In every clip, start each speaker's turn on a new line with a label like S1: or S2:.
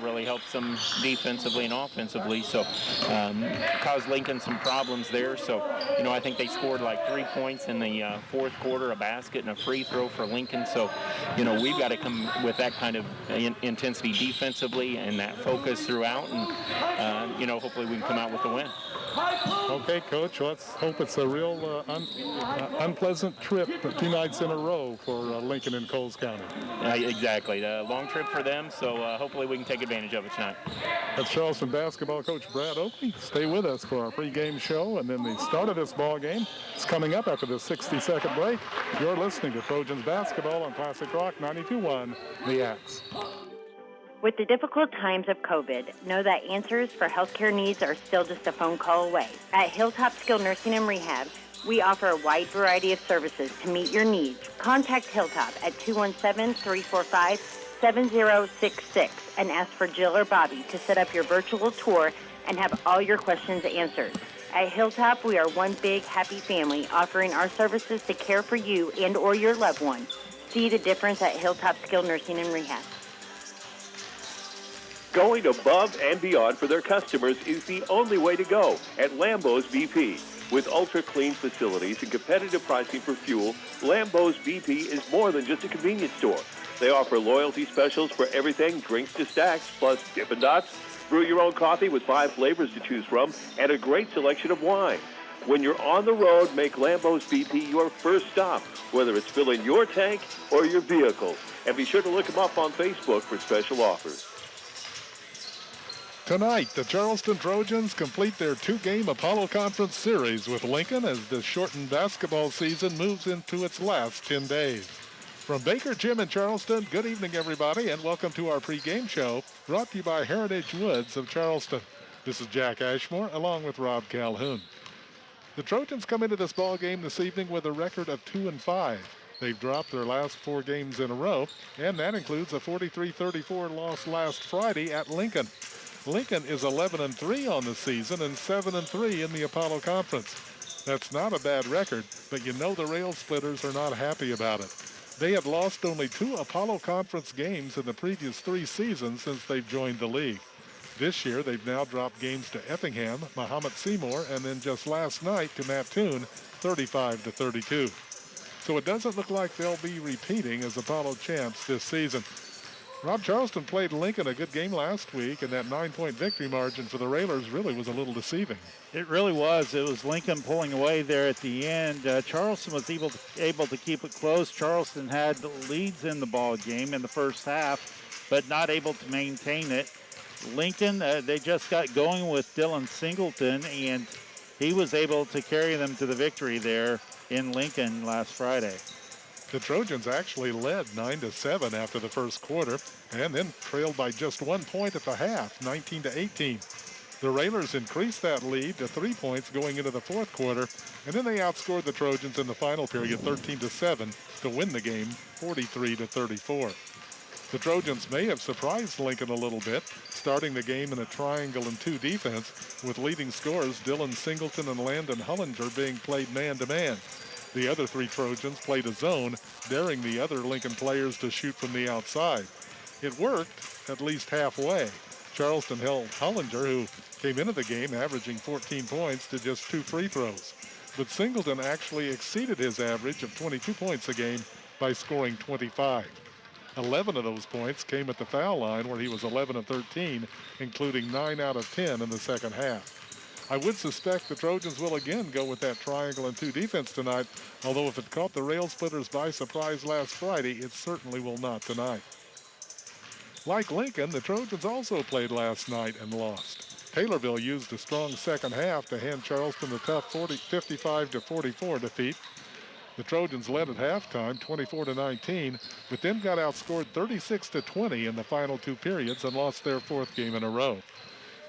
S1: really helps them defensively and offensively. So caused Lincoln some problems there. So, I think they scored like 3 points in the fourth quarter, a basket and a free throw for Lincoln. So, we've got to come with that kind of intensity defensively and that focus throughout. And, hopefully we can come out with a win.
S2: Okay, Coach, let's hope it's a real unpleasant trip 2 nights in a row for Lincoln and Coles County.
S1: Exactly. A long trip for them, so hopefully we can take advantage of it tonight.
S2: That's Charleston basketball coach Brad Oakley. Stay with us for our pregame show, and then the start of this ball game is coming up after the 60-second break. You're listening to Trojans basketball on Classic Rock 92.1, The Axe.
S3: With the difficult times of COVID, know that answers for healthcare needs are still just a phone call away. At Hilltop Skilled Nursing and Rehab, we offer a wide variety of services to meet your needs. Contact Hilltop at 217-345-7066 and ask for Jill or Bobby to set up your virtual tour and have all your questions answered. At Hilltop, we are one big, happy family offering our services to care for you and or your loved one. See the difference at Hilltop Skilled Nursing and Rehab.
S4: Going above and beyond for their customers is the only way to go at Lambeau's BP. With ultra-clean facilities and competitive pricing for fuel, Lambeau's BP is more than just a convenience store. They offer loyalty specials for everything drinks to stacks, plus Dippin' Dots. Brew your own coffee with 5 flavors to choose from and a great selection of wine. When you're on the road, make Lambeau's BP your first stop, whether it's filling your tank or your vehicle. And be sure to look them up on Facebook for special offers.
S2: Tonight, the Charleston Trojans complete their 2-game Apollo Conference series with Lincoln as the shortened basketball season moves into its last 10 days. From Baker Gym in Charleston, good evening, everybody, and welcome to our pregame show brought to you by Heritage Woods of Charleston. This is Jack Ashmore along with Rob Calhoun. The Trojans come into this ball game this evening with a record of 2-5. They've dropped their last 4 games in a row, and that includes a 43-34 loss last Friday at Lincoln. Lincoln is 11-3 on the season and 7-3 in the Apollo Conference. That's not a bad record, but the Rail Splitters are not happy about it. They have lost only 2 Apollo Conference games in the previous 3 seasons since they've joined the league. This year, they've now dropped games to Effingham, Mahomet Seymour, and then just last night to Mattoon, 35-32. So it doesn't look like they'll be repeating as Apollo champs this season. Rob, Charleston played Lincoln a good game last week, and that 9-point victory margin for the Railers really was a little deceiving.
S5: It really was. It was Lincoln pulling away there at the end. Charleston was able to keep it close. Charleston had the leads in the ball game in the first half, but not able to maintain it. Lincoln, they just got going with Dylan Singleton, and he was able to carry them to the victory there in Lincoln last Friday.
S2: The Trojans actually led 9-7 after the first quarter and then trailed by just 1 point at the half, 19-18. The Railers increased that lead to 3 points going into the fourth quarter, and then they outscored the Trojans in the final period 13-7 to win the game 43-34. The Trojans may have surprised Lincoln a little bit, starting the game in a triangle and 2 defense, with leading scorers Dylan Singleton and Landon Hullinger being played man-to-man. The other 3 Trojans played a zone, daring the other Lincoln players to shoot from the outside. It worked, at least halfway. Charleston held Hullinger, who came into the game averaging 14 points, to just 2 free throws. But Singleton actually exceeded his average of 22 points a game by scoring 25. 11 of those points came at the foul line, where he was 11 of 13, including 9 out of 10 in the second half. I would suspect the Trojans will again go with that triangle and 2 defense tonight, although if it caught the Rail Splitters by surprise last Friday, it certainly will not tonight. Like Lincoln, the Trojans also played last night and lost. Taylorville used a strong second half to hand Charleston the tough 55-44 defeat. The Trojans led at halftime 24-19, but then got outscored 36-20 in the final 2 periods and lost their 4th game in a row.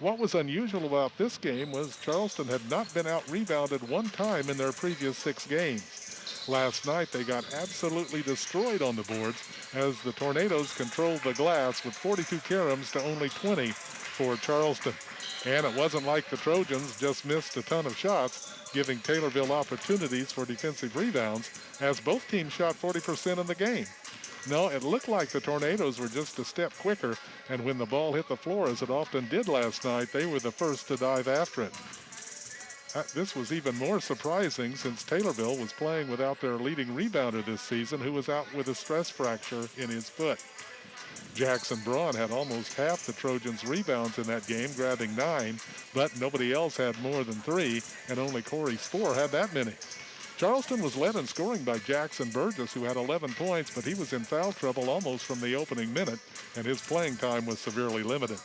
S2: What was unusual about this game was Charleston had not been out-rebounded 1 time in their previous 6 games. Last night, they got absolutely destroyed on the boards as the Tornadoes controlled the glass with 42 caroms to only 20 for Charleston. And it wasn't like the Trojans just missed a ton of shots, giving Taylorville opportunities for defensive rebounds, as both teams shot 40% in the game. No, it looked like the Tornadoes were just a step quicker, and when the ball hit the floor, as it often did last night, they were the first to dive after it. This was even more surprising since Taylorville was playing without their leading rebounder this season, who was out with a stress fracture in his foot. Jackson Braun had almost half the Trojans' rebounds in that game, grabbing 9, but nobody else had more than 3, and only Corey Spohr had that many. Charleston was led in scoring by Jackson Burgess, who had 11 points, but he was in foul trouble almost from the opening minute, and his playing time was severely limited.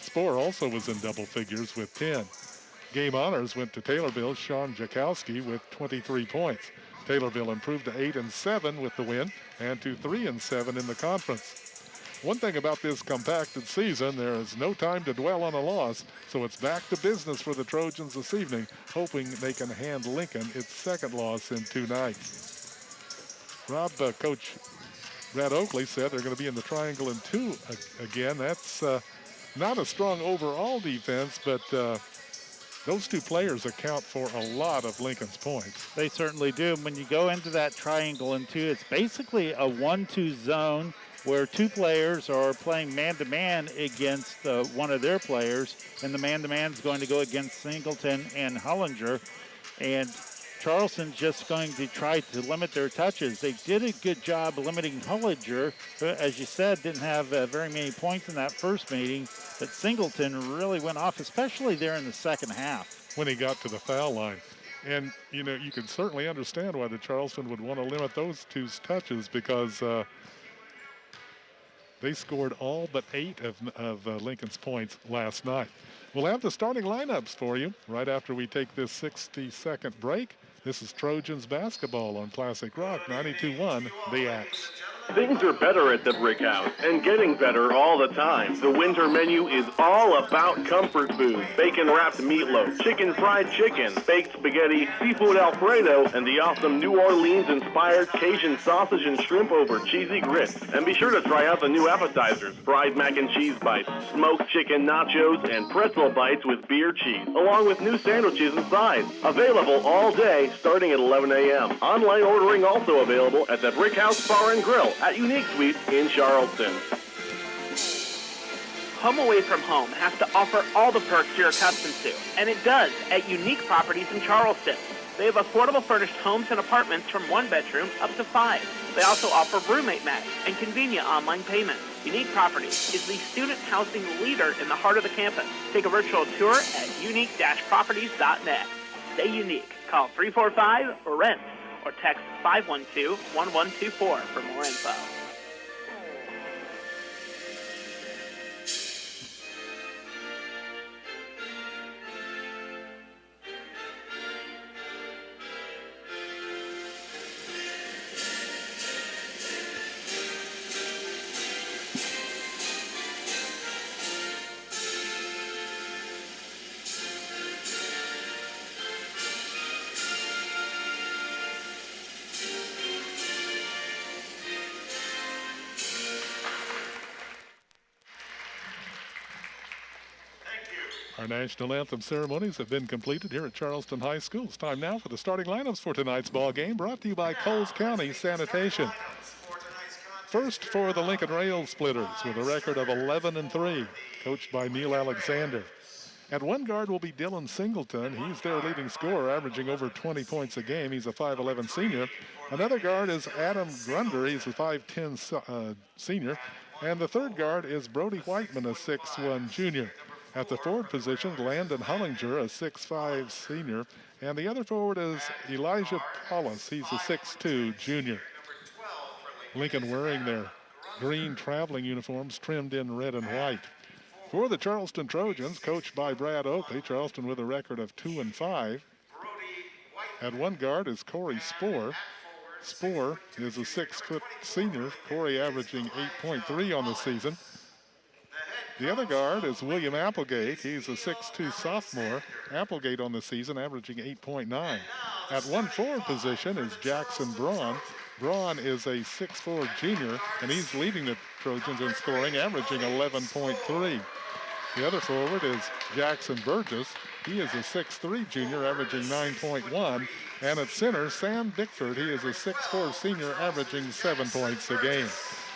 S2: Spohr also was in double figures with 10. Game honors went to Taylorville's Sean Jakowski with 23 points. Taylorville improved to 8-7 with the win and to 3-7 in the conference. One thing about this compacted season, there is no time to dwell on a loss, so it's back to business for the Trojans this evening, hoping they can hand Lincoln its second loss in 2 nights. Coach Brad Oakley said they're going to be in the triangle in 2 again. That's not a strong overall defense, but those 2 players account for a lot of Lincoln's points.
S5: They certainly do. When you go into that triangle in 2, it's basically a 1-2 zone where 2 players are playing man-to-man against one of their players, and the man-to-man is going to go against Singleton and Hollinger. And Charleston's just going to try to limit their touches. They did a good job limiting Hollinger, who, as you said, didn't have very many points in that first meeting, but Singleton really went off, especially there in the second half.
S2: When he got to the foul line. And, you know, you can certainly understand why the Charleston would want to limit those 2's touches, because they scored all but 8 of Lincoln's points last night. We'll have the starting lineups for you right after we take this 60-second break. This is Trojans basketball on Classic Rock 92.1, The Axe.
S4: Things are better at the Brick House, and getting better all the time. The winter menu is all about comfort food. Bacon-wrapped meatloaf, chicken fried chicken, baked spaghetti, seafood Alfredo, and the awesome New Orleans-inspired Cajun sausage and shrimp over cheesy grits. And be sure to try out the new appetizers, fried mac and cheese bites, smoked chicken nachos, and pretzel bites with beer cheese, along with new sandwiches and sides. Available all day, starting at 11 a.m. Online ordering also available at the Brick House Bar and Grill at Unique Suites in Charleston.
S6: Home away from home has to offer all the perks you're accustomed to, and it does at Unique Properties in Charleston. They have affordable furnished homes and apartments from 1 bedroom up to 5. They also offer roommate match and convenient online payments. Unique Properties is the student housing leader in the heart of the campus. Take a virtual tour at unique-properties.net. Stay unique. Call 345-RENT or text 512-1124 for more info.
S2: Our national anthem ceremonies have been completed here at Charleston High School. It's time now for the starting lineups for tonight's ball game, brought to you by Coles County Sanitation. First for the Lincoln Rail Splitters with a record of 11-3, coached by Neil Alexander. At 1 guard will be Dylan Singleton. He's their leading scorer, averaging over 20 points a game. He's a 5'11 senior. Another guard is Adam Grunder. He's a 5'10 senior. And the 3rd guard is Brody Whiteman, a 6'1 junior. At the forward position, Landon Hollinger, a 6'5 senior. And the other forward is Elijah Paulus. He's a 6'2 junior. Lincoln wearing their green traveling uniforms trimmed in red and white. For the Charleston Trojans, coached by Brad Oakley, Charleston with a record of 2-5. At 1 guard is Corey Spohr. Spohr is a 6-foot senior. Corey averaging 8.3 on the season. The other guard is William Applegate. He's a 6'2 sophomore. Applegate on the season averaging 8.9. At 1 forward position is Jackson Braun. Braun is a 6'4 junior, and he's leading the Trojans in scoring, averaging 11.3. The other forward is Jackson Burgess. He is a 6'3 junior, averaging 9.1. And at center, Sam Bickford. He is a 6'4 senior, averaging 7 points a game.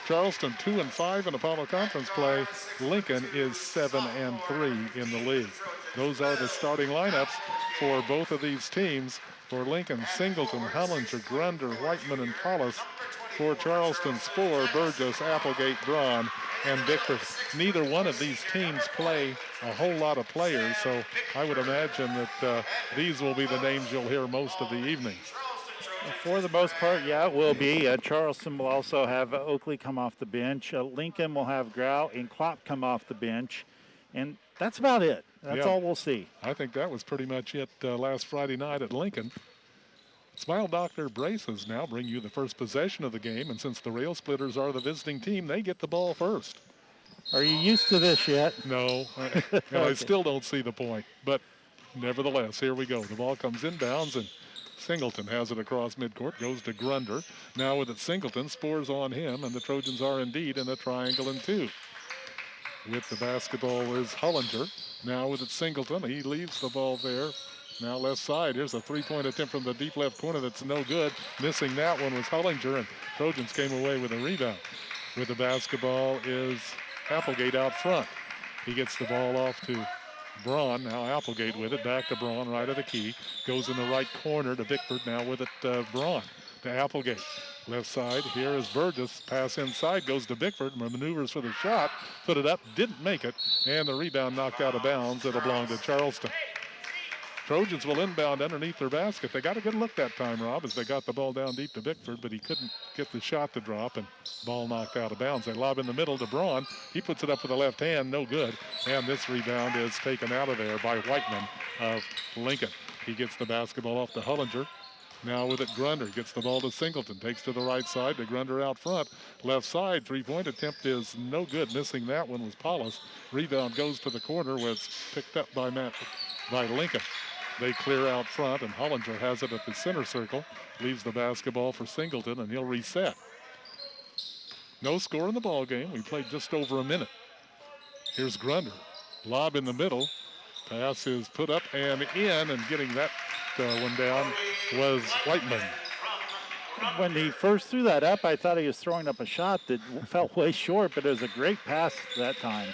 S2: Charleston 2-5 in Apollo Conference play. Lincoln is 7-3 in the league. Those are the starting lineups for both of these teams. For Lincoln, Singleton, Hollinger, Grunder, Whiteman, and Paulus. For Charleston, Spoor, Burgess, Applegate, Braun, and Bickford. Neither one of these teams play a whole lot of players, so I would imagine that these will be the names you'll hear most of the evening.
S5: For the most part, yeah, it will be. Charleston will also have Oakley come off the bench. Lincoln will have Grau and Klopp come off the bench. And that's about it. That's all we'll see.
S2: I think that was pretty much it last Friday night at Lincoln. Smile Doctor Braces now bring you the first possession of the game, and since the Rail Splitters are the visiting team, they get the ball first.
S5: Are you used to this yet?
S2: No, and I still don't see the point. But nevertheless, here we go. The ball comes inbounds, and Singleton has it across midcourt, goes to Grunder. Now with it, Singleton, Spoor's on him, and the Trojans are indeed in a triangle and two. With the basketball is Hollinger. Now with it, Singleton. He leaves the ball there. Now left side. Here's a three-point attempt from the deep left corner that's no good. Missing that one was Hollinger, and Trojans came away with a rebound. With the basketball is Applegate out front. He gets the ball off to Braun. Now Applegate with it. Back to Braun, right of the key. Goes in the right corner to Bickford. Now with it, Braun to Applegate. Left side, here is Burgess. Pass inside, goes to Bickford. Maneuvers for the shot. Put it up, didn't make it. And the rebound knocked out of bounds. It'll belong to Charleston. Trojans will inbound underneath their basket. They got a good look that time, Rob, as they got the ball down deep to Bickford, but he couldn't get the shot to drop, and ball knocked out of bounds. They lob in the middle to Braun. He puts it up with the left hand, no good. And this rebound is taken out of there by Whiteman of Lincoln. He gets the basketball off to Hollinger. Now with it, Grunder gets the ball to Singleton. Takes to the right side to Grunder out front. Left side, three-point attempt is no good. Missing that one was Paulus. Rebound goes to the corner where it's picked up by Lincoln. They clear out front, and Hollinger has it at the center circle. Leaves the basketball for Singleton, and he'll reset. No score in the ball game. We played just over a minute. Here's Grunder. Lob in the middle. Pass is put up and in, and getting that one down was Whiteman.
S5: When he first threw that up, I thought he was throwing up a shot that fell way short, but it was a great pass that time.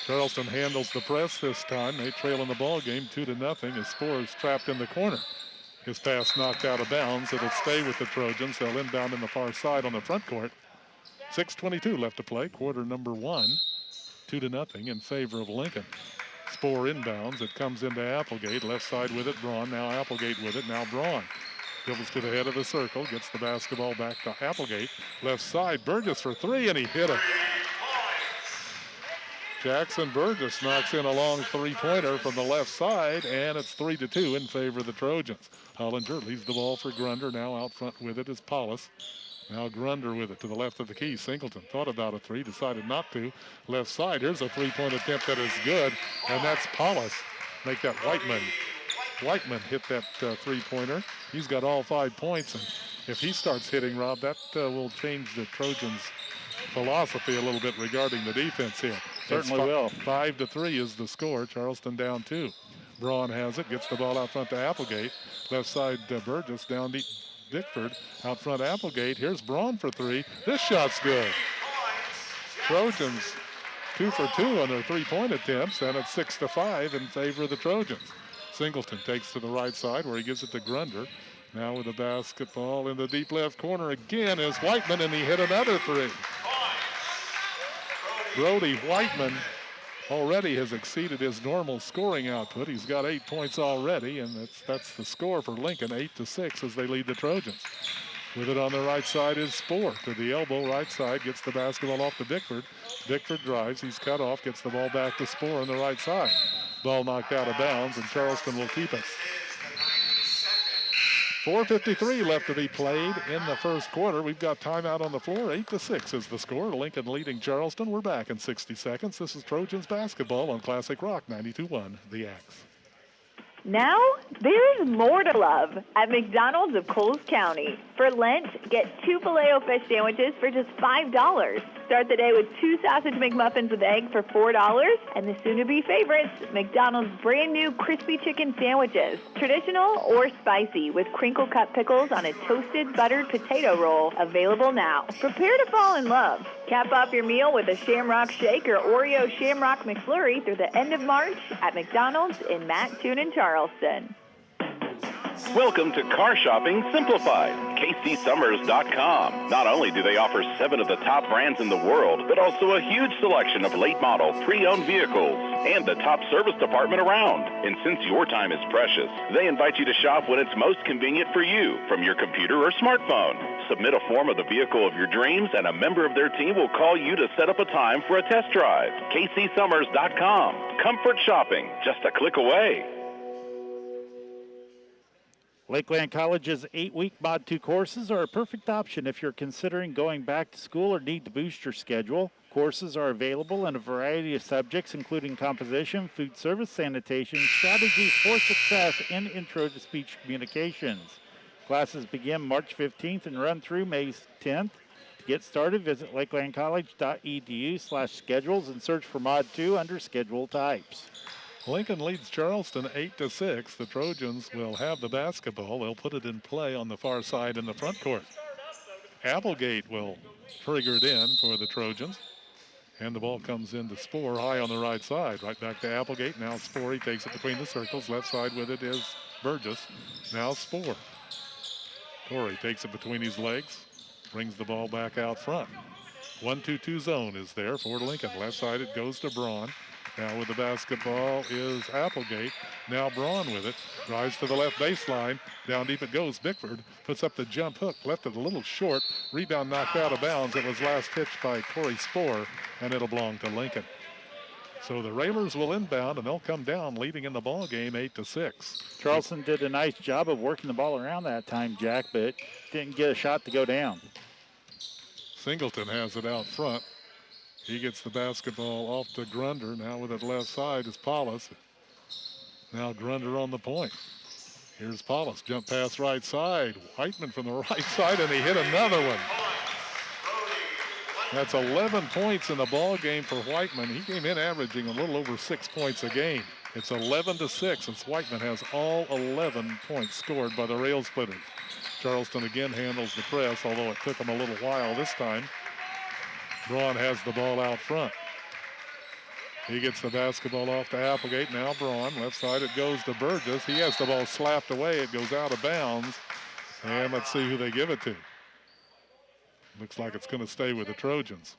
S2: Charleston handles the press this time. They trail in the ball game 2-0 as Spoor is trapped in the corner. His pass knocked out of bounds. It'll stay with the Trojans. They'll inbound in the far side on the front court. 6:22 left to play, quarter number one. 2-0 in favor of Lincoln. Spoor inbounds. It comes into Applegate. Left side with it, Braun. Now Applegate with it. Now Braun. Dribbles to the head of the circle. Gets the basketball back to Applegate. Left side, Burgess for three, and he hit it. Jackson Burgess knocks in a long three-pointer from the left side, and it's 3-2 in favor of the Trojans. Hollinger leaves the ball for Grunder. Now out front with it is Paulus. Now Grunder with it to the left of the key. Singleton thought about a three, decided not to. Left side, here's a three-point attempt that is good, and that's Paulus. Make that Whiteman. Whiteman hit that three-pointer. He's got all 5 points, and if he starts hitting, Rob, that will change the Trojans' philosophy a little bit regarding the defense here.
S5: Certainly will.
S2: 5-3 is the score. Charleston down 2. Braun has it, gets the ball out front to Applegate. Left side, Burgess down deep. Bickford out front, Applegate. Here's Braun for three. This shot's good. Trojans 2 for 2 on their three-point attempts, and it's 6-5 in favor of the Trojans. Singleton takes to the right side where he gives it to Grunder. Now with the basketball in the deep left corner again is Whiteman, and he hit another three. Brody Whiteman already has exceeded his normal scoring output. He's got 8 points already, and that's the score for Lincoln, 8-6 as they lead the Trojans. With it on the right side is Spoor to the elbow, right side, gets the basketball off to Bickford. Bickford drives, he's cut off, gets the ball back to Spoor on the right side. Ball knocked out of bounds, and Charleston will keep it. 4:53 left to be played in the first quarter. We've got timeout on the floor. 8-6 is the score. Lincoln leading Charleston. We're back in 60 seconds. This is Trojans basketball on Classic Rock 92.1, The Axe.
S7: Now, there's more to love at McDonald's of Coles County. For Lent, get 2 Filet-O-Fish sandwiches for just $5. Start the day with 2 sausage McMuffins with egg for $4, and the soon-to-be favorites, McDonald's brand new crispy chicken sandwiches. Traditional or spicy with crinkle cut pickles on a toasted buttered potato roll. Available now. Prepare to fall in love. Cap off your meal with a Shamrock Shake or Oreo Shamrock McFlurry through the end of March at McDonald's in Mattoon and Charleston.
S8: Welcome to Car Shopping Simplified. KCSummers.com. Not only do they offer 7 of the top brands in the world, but also a huge selection of late model, pre-owned vehicles, and the top service department around. And since your time is precious, they invite you to shop when it's most convenient for you from your computer or smartphone. Submit a form of the vehicle of your dreams, and a member of their team will call you to set up a time for a test drive. KCSummers.com. Comfort shopping, just a click away.
S5: Lakeland College's 8-week Mod 2 courses are a perfect option if you're considering going back to school or need to boost your schedule. Courses are available in a variety of subjects, including composition, food service, sanitation, strategies for success, and intro to speech communications. Classes begin March 15th and run through May 10th. To get started, visit lakelandcollege.edu/schedules and search for Mod 2 under schedule types.
S2: Lincoln leads Charleston 8-6. The Trojans will have the basketball. They'll put it in play on the far side in the front court. Applegate will trigger it in for the Trojans. And the ball comes into Spoor high on the right side. Right back to Applegate. Now Spoor, he takes it between the circles. Left side with it is Burgess. Now Spoor. Torrey takes it between his legs. Brings the ball back out front. 1-2-2 zone is there for Lincoln. Left side it goes to Braun. Now with the basketball is Applegate. Now Braun with it. Drives to the left baseline. Down deep it goes. Bickford puts up the jump hook. Left it a little short. Rebound knocked out of bounds. It was last hitched by Corey Spoor, and it'll belong to Lincoln. So the Railers will inbound, and they'll come down leading in the ball game 8-6.
S5: Charleston did a nice job of working the ball around that time, Jack, but didn't get a shot to go down.
S2: Singleton has it out front. He gets the basketball off to Grunder. Now with it left side is Paulus. Now Grunder on the point. Here's Paulus. Jump pass right side. Whiteman from the right side, and he hit another one. That's 11 points in the ball game for Whiteman. He came in averaging a little over 6 points a game. It's 11-6 since Whiteman has all 11 points scored by the Rail Splitters. Charleston again handles the press, although it took them a little while this time. Braun has the ball out front. He gets the basketball off to Applegate. Now Braun. Left side it goes to Burgess. He has the ball slapped away. It goes out of bounds. And let's see who they give it to. Looks like it's going to stay with the Trojans.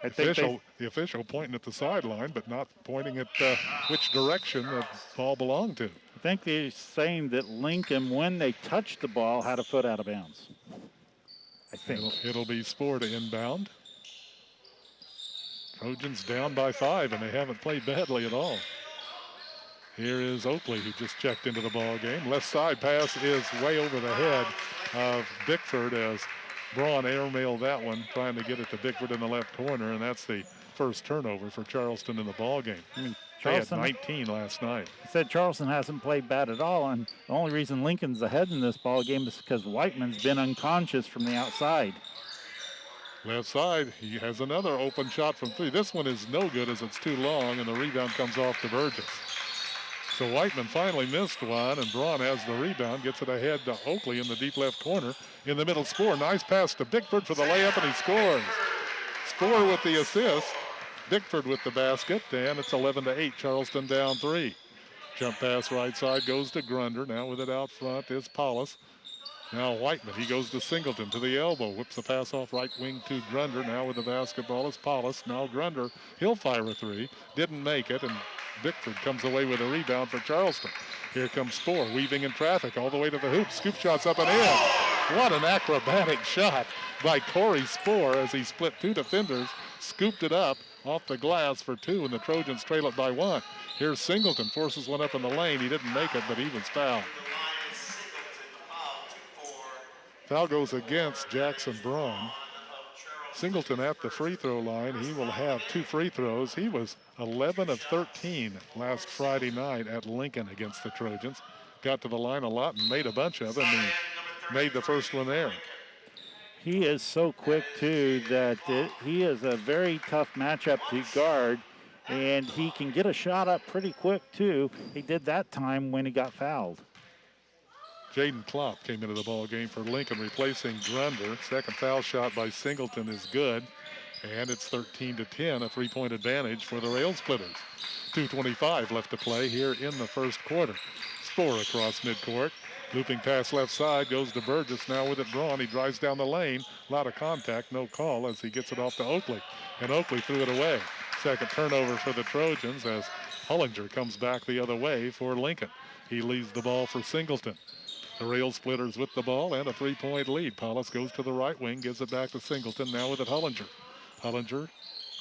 S2: The official pointing at the sideline, but not pointing at which direction the ball belonged to.
S5: I think they're saying that Lincoln, when they touched the ball, had a foot out of bounds. I think.
S2: It'll be Spoor to inbound. Trojans down by 5, and they haven't played badly at all. Here is Oakley, who just checked into the ball game. Left side pass is way over the head of Bickford as Braun airmailed that one, trying to get it to Bickford in the left corner, and that's the first turnover for Charleston in the ball game. They had 19 last night.
S5: I said Charleston hasn't played bad at all, and the only reason Lincoln's ahead in this ball game is because Whiteman's been unconscious from the outside.
S2: Left side, he has another open shot from 3. This one is no good as it's too long, and the rebound comes off to Burgess. So Whiteman finally missed one, and Braun has the rebound, gets it ahead to Oakley in the deep left corner. In the middle, Spoor. Nice pass to Bickford for the layup, and he scores. Spoor with the assist. Bickford with the basket, and it's 11-8. Charleston down 3. Jump pass right side goes to Grunder. Now with it out front is Paulus. Now Whiteman, he goes to Singleton to the elbow. Whips the pass off right wing to Grunder. Now with the basketball is Paulus. Now Grunder, he'll fire a 3. Didn't make it, and Bickford comes away with a rebound for Charleston. Here comes Spoor, weaving in traffic all the way to the hoop. Scoop shots up and in. What an acrobatic shot by Corey Spoor as he split 2 defenders, scooped it up off the glass for 2, and the Trojans trail it by 1. Here's Singleton, forces one up in the lane. He didn't make it, but he was fouled. Foul goes against Jackson Braun. Singleton at the free throw line. He will have 2 free throws. He was 11 of 13 last Friday night at Lincoln against the Trojans. Got to the line a lot and made a bunch of them. He made the first one there.
S5: He is so quick, too, that he is a very tough matchup to guard, and he can get a shot up pretty quick, too. He did that time when he got fouled.
S2: Jaden Klopp came into the ball game for Lincoln, replacing Grunder. Second foul shot by Singleton is good, and it's 13-10, a three-point advantage for the Rail Splitters. 2:25 left to play here in the first quarter. Spoor across midcourt. Looping pass left side, goes to Burgess. Now with it Braun. He drives down the lane. A lot of contact, no call as he gets it off to Oakley. And Oakley threw it away. Second turnover for the Trojans as Hullinger comes back the other way for Lincoln. He leaves the ball for Singleton. The Rail Splitters with the ball and a three-point lead. Paulus goes to the right wing, gives it back to Singleton. Now with it Hullinger. Hullinger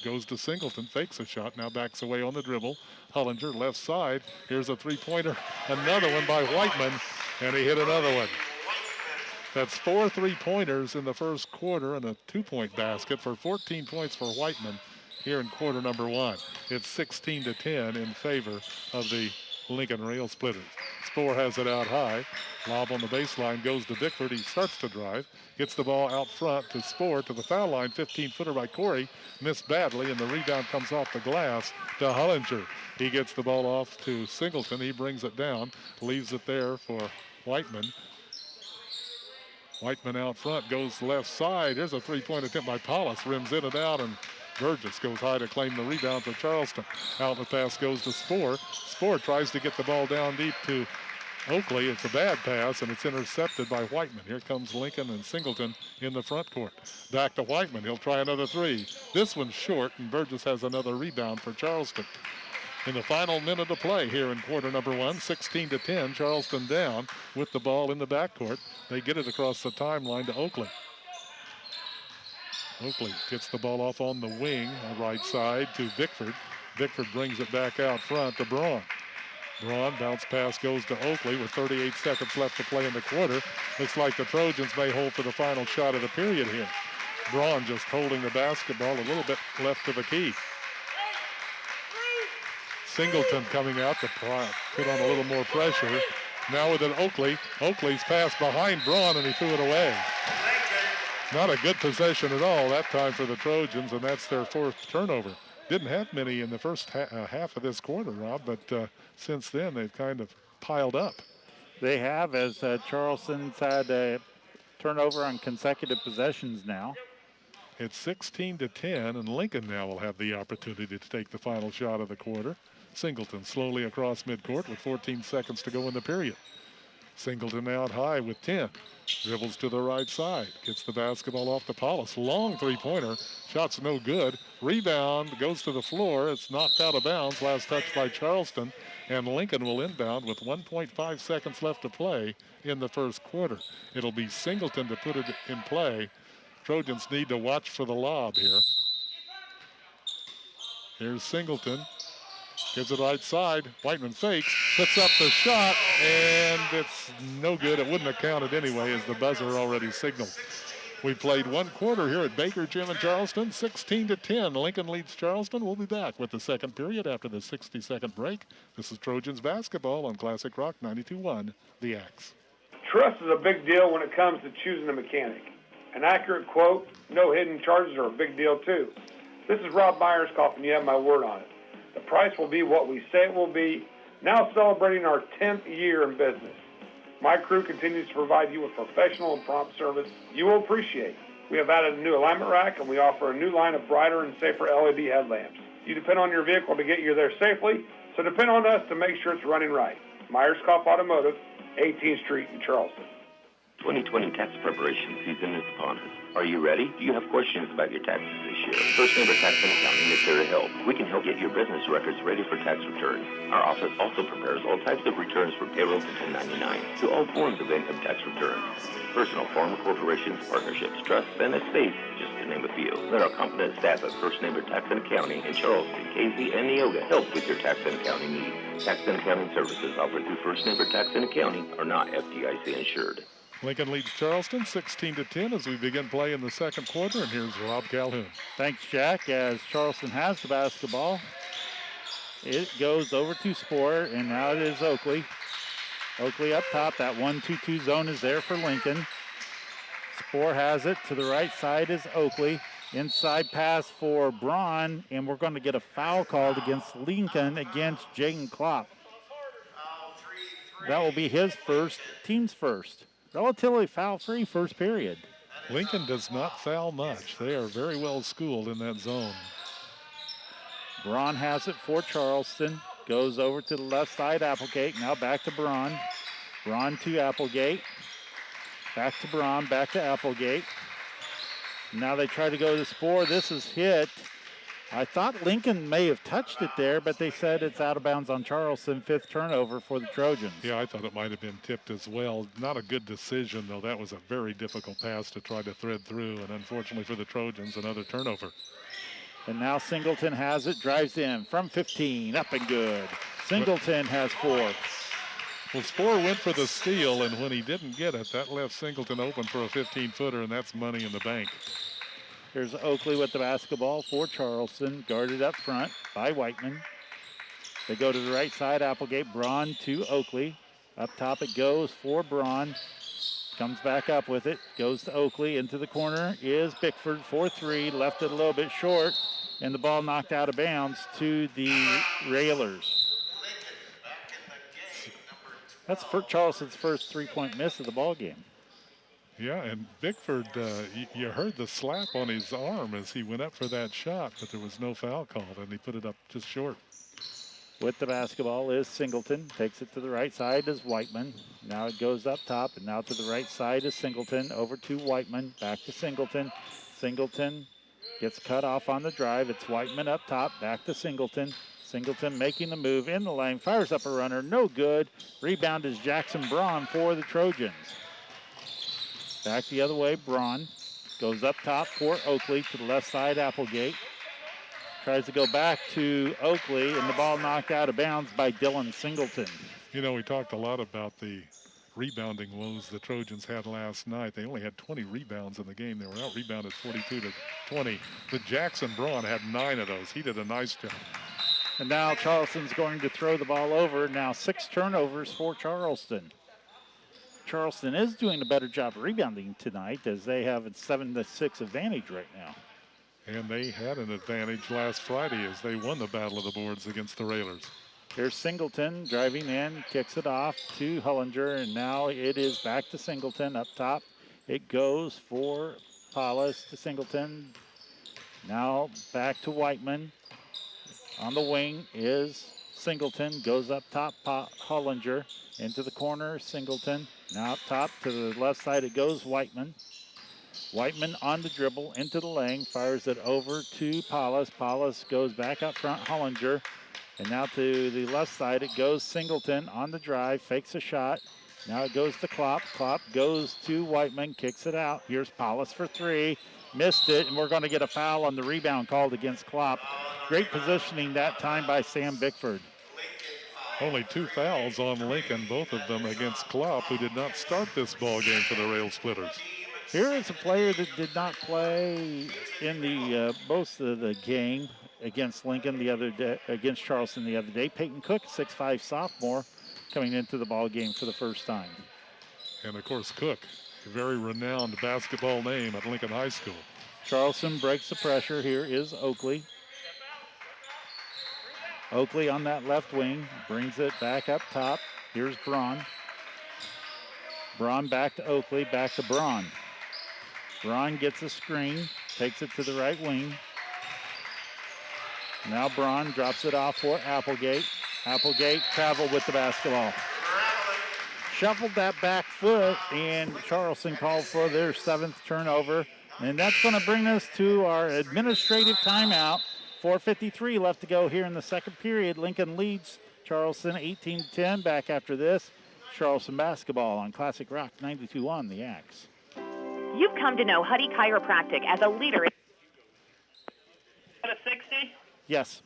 S2: goes to Singleton, fakes a shot, now backs away on the dribble. Hullinger left side. Here's a three-pointer. Another one by Whiteman, and he hit another one. That's 4 3-pointers in the first quarter and a 2-point basket for 14 points for Whiteman here in quarter number 1. It's 16-10 in favor of the Lincoln Rail Splitters. Spoor has it out high. Lob on the baseline goes to Bickford. He starts to drive. Gets the ball out front to Spoor to the foul line. 15-footer by Corey. Missed badly, and the rebound comes off the glass to Hullinger. He gets the ball off to Singleton. He brings it down. Leaves it there for Whiteman. Whiteman out front goes left side. Here's a three-point attempt by Paulus. Rims in and out, and Burgess goes high to claim the rebound for Charleston. Out the pass goes to Spoor. Spoor tries to get the ball down deep to Oakley. It's a bad pass, and it's intercepted by Whiteman. Here comes Lincoln and Singleton in the front court. Back to Whiteman. He'll try another three. This one's short, and Burgess has another rebound for Charleston. In the final minute of play here in quarter number 1, 16-10, Charleston down with the ball in the backcourt. They get it across the timeline to Oakley. Oakley gets the ball off on the wing, right side to Bickford. Bickford brings it back out front to Braun. Braun, bounce pass goes to Oakley with 38 seconds left to play in the quarter. Looks like the Trojans may hold for the final shot of the period here. Braun just holding the basketball a little bit left to the key. Singleton coming out to put on a little more pressure. Now with it Oakley. Oakley's pass behind Braun, and he threw it away. Not a good possession at all that time for the Trojans, and that's their 4th turnover. Didn't have many in the first half of this quarter, Rob, but since then they've kind of piled up.
S5: They have, as Charleston's had a turnover on consecutive possessions now.
S2: It's 16-10, and Lincoln now will have the opportunity to take the final shot of the quarter. Singleton slowly across midcourt with 14 seconds to go in the period. Singleton out high with 10. Dribbles to the right side. Gets the basketball off to Paulus. Long three-pointer. Shot's no good. Rebound goes to the floor. It's knocked out of bounds. Last touch by Charleston. And Lincoln will inbound with 1.5 seconds left to play in the first quarter. It'll be Singleton to put it in play. Trojans need to watch for the lob here. Here's Singleton. Gives it right side. Whiteman fakes. Puts up the shot, and it's no good. It wouldn't have counted anyway, as the buzzer already signaled. We played one quarter here at Baker Gym in Charleston, 16-10. Lincoln leads Charleston. We'll be back with the second period after the 60-second break. This is Trojans basketball on Classic Rock 92.1, The Axe.
S9: Trust is a big deal when it comes to choosing a mechanic. An accurate quote, no hidden charges are a big deal too. This is Rob Myerscough, and you have my word on it. The price will be what we say it will be, now celebrating our 10th year in business. My crew continues to provide you with professional and prompt service you will appreciate. We have added a new alignment rack, and we offer a new line of brighter and safer LED headlamps. You depend on your vehicle to get you there safely, so depend on us to make sure it's running right. Myerscough Automotive, 18th Street in Charleston.
S10: 2020 tax preparation season is upon us. Are you ready? Do you have questions about your taxes this year? First Neighbor Tax and Accounting is here to help. We can help get your business records ready for tax returns. Our office also prepares all types of returns for payroll to 1099 to all forms of income tax returns. Personal form, corporations, partnerships, trusts, and estates, just to name a few. Let our competent staff at First Neighbor Tax and Accounting in Charleston, KZ, and Neoga help with your tax and accounting needs. Tax and accounting services offered through First Neighbor Tax and Accounting are not FDIC insured.
S2: Lincoln leads Charleston 16-10 as we begin play in the second quarter, and here's Rob Calhoun.
S5: Thanks, Jack. As Charleston has the basketball, it goes over to Spoor, and now it is Oakley. Oakley up top. That 1-2-2 zone is there for Lincoln. Spohr has it. To the right side is Oakley. Inside pass for Braun, and we're going to get a foul called against Lincoln against Jaden Klopp. That will be his first, team's first. Relatively foul-free first period.
S2: Lincoln does not foul much. They are very well schooled in that zone.
S5: Braun has it for Charleston. Goes over to the left side, Applegate. Now back to Braun. Braun to Applegate. Back to Braun, back to Applegate. Now they try to go to Spohr. This is hit. I thought Lincoln may have touched it there, but they said it's out of bounds on Charleston. 5th turnover for the Trojans.
S2: Yeah, I thought it might have been tipped as well. Not a good decision, though. That was a very difficult pass to try to thread through, and unfortunately for the Trojans, another turnover.
S5: And now Singleton has it, drives in from 15, up and good. Singleton has 4.
S2: Well, Spohr went for the steal, and when he didn't get it, that left Singleton open for a 15-footer, and that's money in the bank.
S5: Here's Oakley with the basketball for Charleston, guarded up front by Whiteman. They go to the right side, Applegate. Braun to Oakley. Up top it goes for Braun. Comes back up with it, goes to Oakley. Into the corner is Bickford for 3, left it a little bit short, and the ball knocked out of bounds to the Railers. That's for Charleston's first 3-point miss of the ball game.
S2: Yeah, and Bickford, you heard the slap on his arm as he went up for that shot, but there was no foul called, and he put it up just short.
S5: With the basketball is Singleton. Takes it to the right side is Whiteman. Now it goes up top, and now to the right side is Singleton. Over to Whiteman, back to Singleton. Singleton gets cut off on the drive. It's Whiteman up top, back to Singleton. Singleton making the move in the lane, fires up a runner, no good. Rebound is Jackson Braun for the Trojans. Back the other way, Braun goes up top for Oakley to the left side, Applegate. Tries to go back to Oakley, and the ball knocked out of bounds by Dylan Singleton.
S2: You know, we talked a lot about the rebounding woes the Trojans had last night. They only had 20 rebounds in the game. They were out-rebounded 42-20. But Jackson Braun had 9 of those. He did a nice job.
S5: And now Charleston's going to throw the ball over. Now 6 turnovers for Charleston. Charleston is doing a better job rebounding tonight as they have a 7-6 advantage right now.
S2: And they had an advantage last Friday as they won the Battle of the Boards against the Railers.
S5: Here's Singleton driving in, kicks it off to Hullinger, and now it is back to Singleton up top. It goes for Paulus to Singleton. Now back to Whiteman. On the wing is Singleton, goes up top, Hullinger. Into the corner, Singleton. Now up top to the left side it goes, Whiteman. Whiteman on the dribble, into the lane, fires it over to Paulus. Paulus goes back up front, Hullinger. And now to the left side it goes, Singleton on the drive, fakes a shot. Now it goes to Klopp. Klopp goes to Whiteman, kicks it out. Here's Paulus for 3. Missed it, and we're going to get a foul on the rebound called against Klopp. Great positioning that time by Sam Bickford.
S2: Only 2 fouls on Lincoln, both of them against Klopp, who did not start this ball game for the Rail Splitters.
S5: Here is a player that did not play in the most of the game against Lincoln the other day, against Charleston the other day. Peyton Cook, 6'5" sophomore, coming into the ball game for the first time.
S2: And of course, Cook, a very renowned basketball name at Lincoln High School.
S5: Charleston breaks the pressure. Here is Oakley. Oakley on that left wing, brings it back up top. Here's Braun. Braun back to Oakley, back to Braun. Braun gets a screen, takes it to the right wing. Now Braun drops it off for Applegate. Applegate traveled with the basketball. Shuffled that back foot, and Charleston called for their 7th turnover. And that's going to bring us to our administrative timeout. 4:53 left to go here in the second period. Lincoln leads Charleston 18-10. Back after this, Charleston basketball on Classic Rock 92.1, the Axe.
S3: You've come to know Huddy Chiropractic as a leader in
S6: At a 60?
S5: Yes.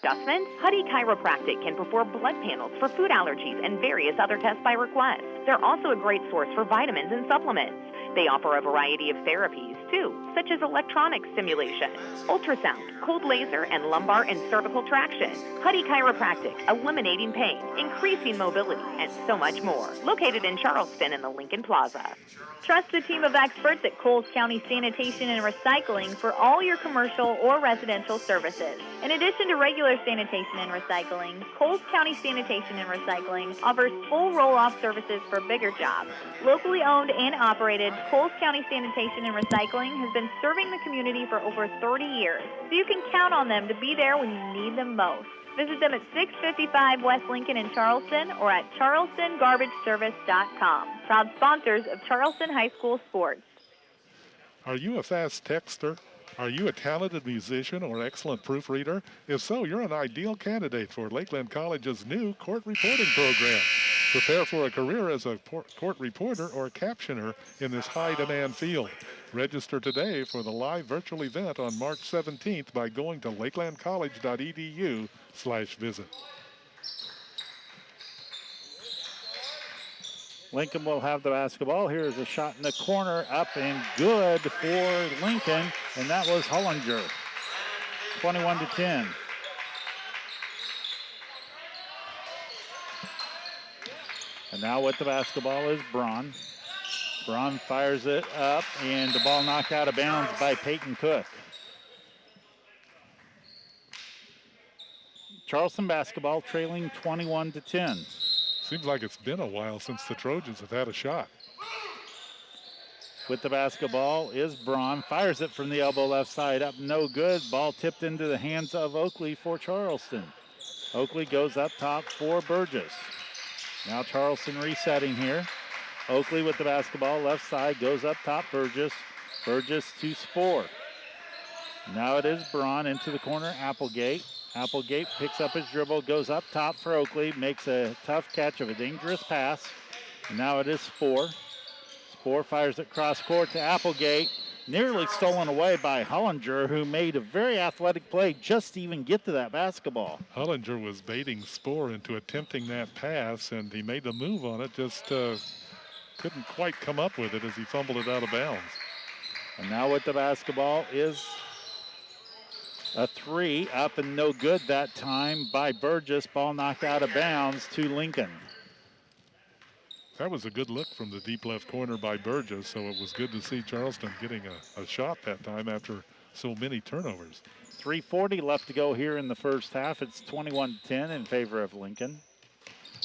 S3: adjustments. Huddy Chiropractic can perform blood panels for food allergies and various other tests by request. They're also a great source for vitamins and supplements. They offer a variety of therapies
S11: too, such as electronic stimulation, ultrasound, cold laser, and lumbar and cervical traction. Huddy Chiropractic, eliminating pain, increasing mobility, and so much more. Located in Charleston in the Lincoln Plaza.
S7: Trust the team of experts at Coles County Sanitation and Recycling for all your commercial or residential services. In addition to regular sanitation and recycling, Coles County Sanitation and Recycling offers full roll-off services for bigger jobs. Locally owned and operated, Coles County Sanitation and Recycling has been serving the community for over 30 years, so you can count on them to be there when you need them most. Visit them at 655 West Lincoln in Charleston or at charlestongarbageservice.com. Proud sponsors of Charleston High School sports.
S2: Are you a fast texter? Are you a talented musician or excellent proofreader? If so, you're an ideal candidate for Lakeland College's new court reporting program. Prepare for a career as a court reporter or captioner in this high-demand field. Register today for the live virtual event on March 17th by going to lakelandcollege.edu/visit.
S5: Lincoln will have the basketball. Here's a shot in the corner, up and good for Lincoln, and that was Hollinger. 21-10. And now with the basketball is Braun. Braun fires it up, and the ball knocked out of bounds by Peyton Cook. Charleston basketball trailing 21-10.
S2: Seems like it's been a while since the Trojans have had a shot.
S5: With the basketball is Braun. Fires it from the elbow left side up, no good. Ball tipped into the hands of Oakley for Charleston. Oakley goes up top for Burgess. Now Charleston resetting here. Oakley with the basketball left side, goes up top Burgess. Burgess to Spoor. Now it is Braun into the corner, Applegate. Applegate picks up his dribble, goes up top for Oakley, makes a tough catch of a dangerous pass. Now it is Spoor. Spoor fires it cross court to Applegate. Nearly stolen away by Hollinger, who made a very athletic play just to even get to that basketball.
S2: Hollinger was baiting Spoor into attempting that pass, and he made the move on it, just couldn't quite come up with it as he fumbled it out of bounds.
S5: And now with the basketball is a three, up and no good that time by Burgess. Ball knocked out of bounds to Lincoln.
S2: That was a good look from the deep left corner by Burgess, so it was good to see Charleston getting a shot that time after so many turnovers.
S5: 3:40 left to go here in the first half. It's 21-10 in favor of Lincoln.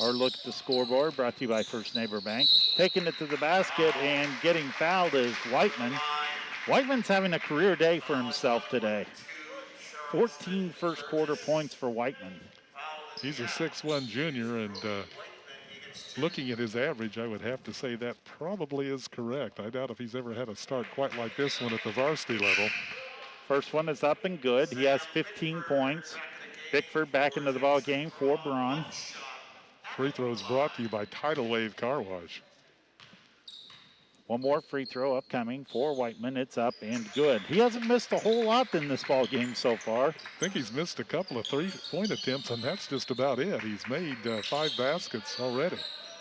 S5: Our look at the scoreboard brought to you by First Neighbor Bank. Taking it to the basket and getting fouled is Whiteman. Whiteman's having a career day for himself today. 14 first quarter points for Whiteman.
S2: He's a 6'1" junior, and looking at his average, I would have to say that probably is correct. I doubt if he's ever had a start quite like this one at the varsity level.
S5: First one is up and good. He has 15 points. Bickford back into the ball game for Braun.
S2: Free throws brought to you by Tidal Wave Car Wash.
S5: One more free throw upcoming for Whiteman. It's up and good. He hasn't missed a whole lot in this ball game so far.
S2: I think he's missed a couple of three-point attempts, and that's just about it. He's made 5 baskets already.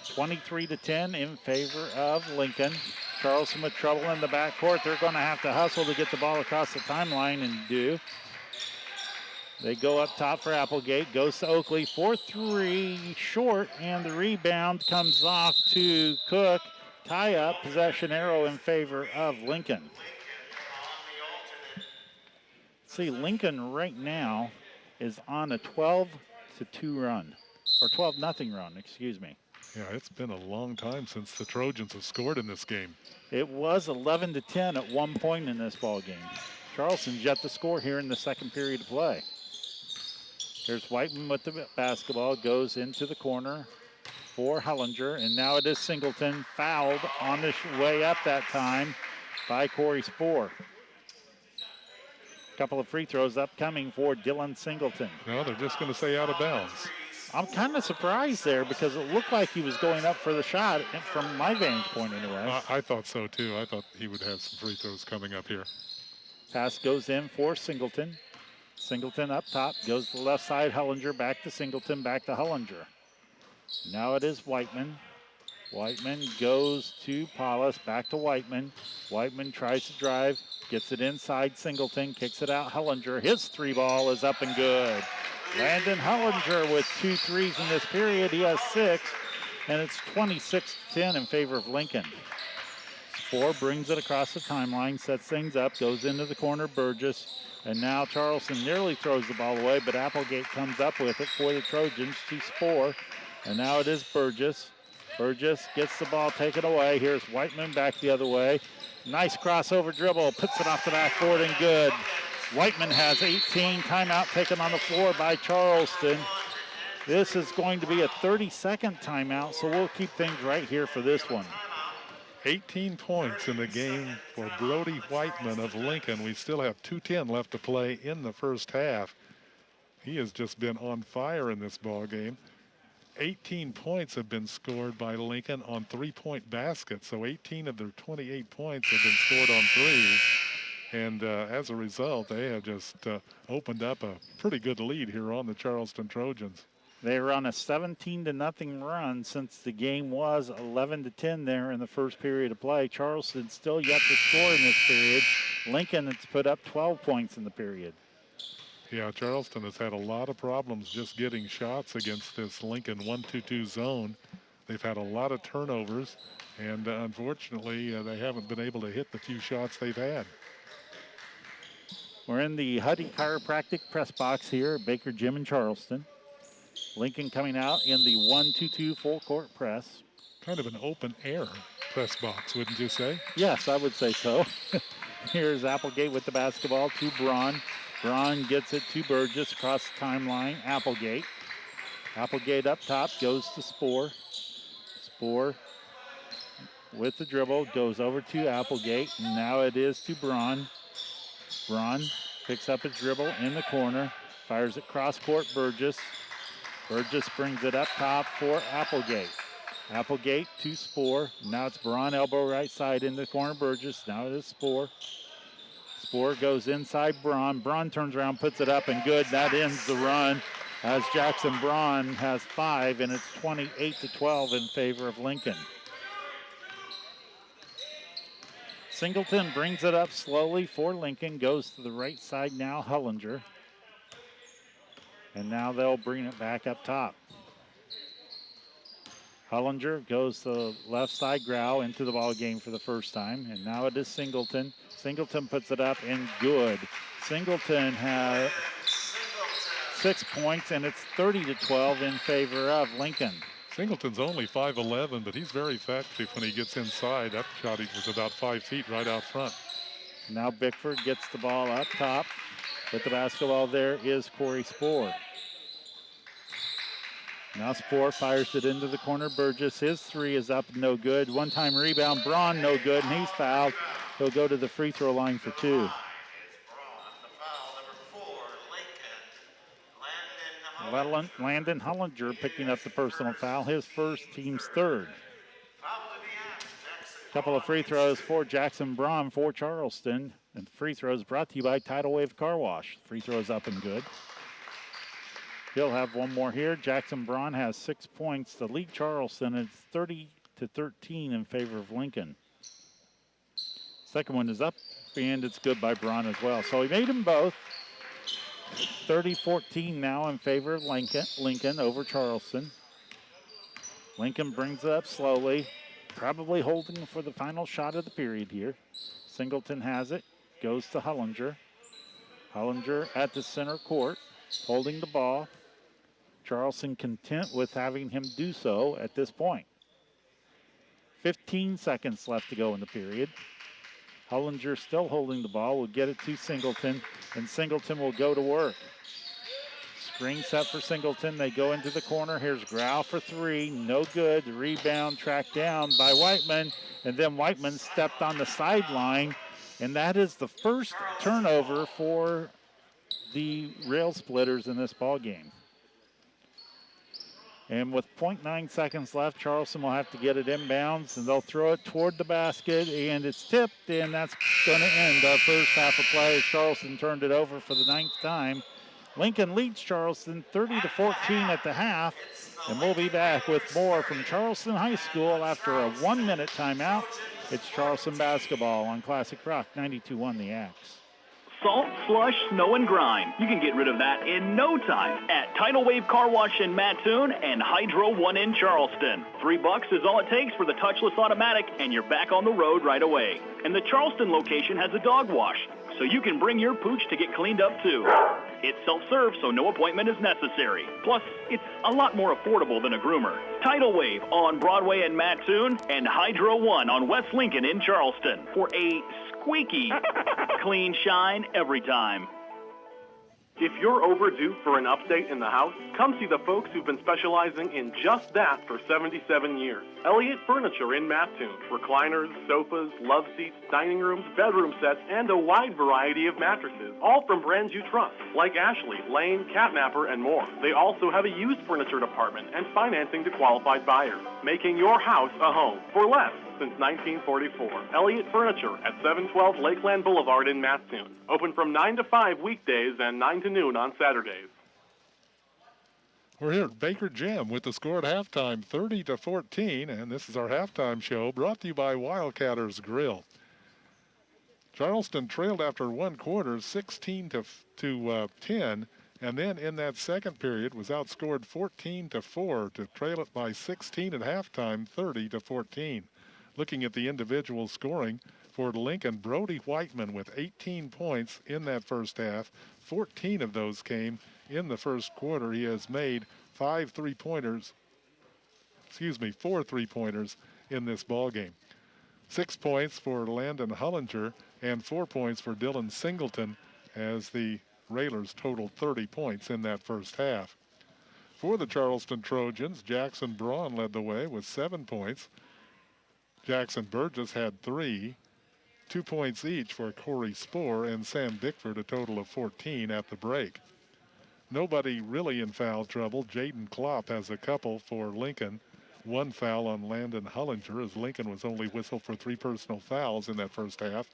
S5: 23-10 in favor of Lincoln. Charleston with trouble in the backcourt. They're going to have to hustle to get the ball across the timeline and do. They go up top for Applegate. Goes to Oakley for 3, short, and the rebound comes off to Cook. Tie up, possession arrow in favor of Lincoln. See, Lincoln right now is on a 12-2 run, or 12-0 run, excuse me.
S2: Yeah, it's been a long time since the Trojans have scored in this game.
S5: It was 11-10 at one point in this ball game. Charleston's yet to score here in the second period of play. Here's Whiteman with the basketball, goes into the corner for Hollinger, and now it is Singleton, fouled on the way up that time by Corey Spoor. A couple of free throws upcoming for Dylan Singleton.
S2: No, they're just going to say out of bounds.
S5: I'm kind of surprised there because it looked like he was going up for the shot from my vantage point anyway.
S2: I thought so too. I thought he would have some free throws coming up here.
S5: Pass goes in for Singleton. Singleton up top, goes to the left side, Hollinger, back to Singleton, back to Hollinger. Now it is Whiteman. Whiteman goes to Paulus, back to Whiteman. Whiteman tries to drive, Gets it inside Singleton, kicks it out Hollinger. His three ball is up and good. Landon Hollinger with 2 threes in this period. He has 6, and it's 26-10 in favor of Lincoln. Spohr brings it across the timeline, sets things up, goes into the corner, Burgess. And now Charleston nearly throws the ball away, but Applegate comes up with it for the Trojans to Spohr. And now it is Burgess. Burgess gets the ball taken away. Here's Whiteman back the other way. Nice crossover dribble, puts it off the backboard and good. Whiteman has 18, timeout taken on the floor by Charleston. This is going to be a 30-second timeout, so we'll keep things right here for this one.
S2: 18 points in the game for Brody Whiteman of Lincoln. We still have 2:10 left to play in the first half. He has just been on fire in this ball game. 18 points have been scored by Lincoln on three-point baskets. So 18 of their 28 points have been scored on threes. And as a result, they have just opened up a pretty good lead here on the Charleston Trojans.
S5: They were on a 17-0 run since the game was 11-10 there in the first period of play. Charleston still yet to score in this period. Lincoln has put up 12 points in the period.
S2: Yeah, Charleston has had a lot of problems just getting shots against this Lincoln 1-2-2 zone. They've had a lot of turnovers, and unfortunately, they haven't been able to hit the few shots they've had.
S5: We're in the Huddy Chiropractic press box here at Baker Gym in Charleston. Lincoln coming out in the 1-2-2 full court press.
S2: Kind of an open air press box, wouldn't you say?
S5: Yes, I would say so. Here's Applegate with the basketball to Braun. Braun gets it to Burgess across the timeline. Applegate. Applegate up top, goes to Spohr. Spohr with the dribble, goes over to Applegate. And now it is to Braun. Braun picks up his dribble in the corner. Fires it cross court, Burgess. Burgess brings it up top for Applegate. Applegate to Spohr. Now it's Braun, elbow right side in the corner, Burgess. Now it is Spohr. Spohr goes inside Braun. Braun turns around, puts it up, and good. That ends the run as Jackson Braun has 5, and it's 28-12 in favor of Lincoln. Singleton brings it up slowly for Lincoln. Goes to the right side now, Hollinger. And now they'll bring it back up top. Hollinger goes to the left side, Grau into the ball game for the first time. And now it is Singleton. Singleton puts it up and good. Singleton has 6 points, and it's 30-12 in favor of Lincoln.
S2: Singleton's only 5'11", but he's very effective when he gets inside. That shot he was about 5 feet right out front.
S5: Now Bickford gets the ball up top. With the basketball there is Corey Spohr. Now Spohr fires it into the corner. Burgess, his 3 is up, no good. One-time rebound, Braun, no good, and he's fouled. He'll go to the free throw line for 2. Landon Hollinger picking up the personal foul, his first, team's 3rd. Couple of free throws for Jackson Braun for Charleston. And free throws brought to you by Tidal Wave Car Wash. Free throws up and good. He'll have one more here. Jackson Braun has 6 points to lead Charleston. It's 30-13 in favor of Lincoln. Second one is up, and it's good by Braun as well. So he made them both. 30-14 now in favor of Lincoln over Charleston. Lincoln brings it up slowly, probably holding for the final shot of the period here. Singleton has it, goes to Hollinger. Hollinger at the center court, holding the ball. Charleston content with having him do so at this point. 15 seconds left to go in the period. Hollinger still holding the ball, will get it to Singleton, and Singleton will go to work. Screen set for Singleton. They go into the corner. Here's Grau for 3. No good. The rebound tracked down by Whiteman. And then Whiteman stepped on the sideline. And that is the first turnover for the Rail Splitters in this ball game. And with 0.9 seconds left, Charleston will have to get it inbounds, and they'll throw it toward the basket, and it's tipped, and that's going to end our first half of play as Charleston turned it over for the 9th time. Lincoln leads Charleston 30-14 at the half. And we'll be back with more from Charleston High School after a 1-minute timeout. It's Charleston basketball on Classic Rock 92.1 The Axe.
S12: Salt, slush, snow, and grime. You can get rid of that in no time at Tidal Wave Car Wash in Mattoon and Hydro One in Charleston. $3 is all it takes for the touchless automatic, and you're back on the road right away. And the Charleston location has a dog wash, so you can bring your pooch to get cleaned up too. It's self-serve, so no appointment is necessary. Plus, it's a lot more affordable than a groomer. Tidal Wave on Broadway in Mattoon and Hydro One on West Lincoln in Charleston for a squeaky clean shine every time.
S13: If you're overdue for an update in the house, come see the folks who've been specializing in just that for 77 years. Elliott Furniture in Mattoon. Recliners, sofas, love seats, dining rooms, bedroom sets, and a wide variety of mattresses, all from brands you trust, like Ashley, Lane, Catnapper, and more. They also have a used furniture department and financing to qualified buyers, making your house a home for less since 1944. Elliott Furniture at 712 Lakeland Boulevard in Mattoon. Open from 9 to 5 weekdays and 9 to noon on Saturdays.
S2: We're here at Baker Gym with the score at halftime, 30-14, and this is our halftime show brought to you by Wildcatters Grill. Charleston trailed after one quarter, 16-10, and then in that second period was outscored 14-4 to trail it by 16 at halftime, 30-14. Looking at the individual scoring for Lincoln, Brody Whiteman with 18 points in that first half. 14 of those came in the first quarter. He has made 4 3-pointers in this ball game. 6 points for Landon Hullinger and 4 points for Dylan Singleton as the Railers totaled 30 points in that first half. For the Charleston Trojans, Jackson Braun led the way with 7 points. Jackson Burgess had 3. 2 points each for Corey Spoor and Sam Bickford, a total of 14 at the break. Nobody really in foul trouble. Jaden Klopp has a couple for Lincoln. 1 foul on Landon Hullinger as Lincoln was only whistled for 3 personal fouls in that first half.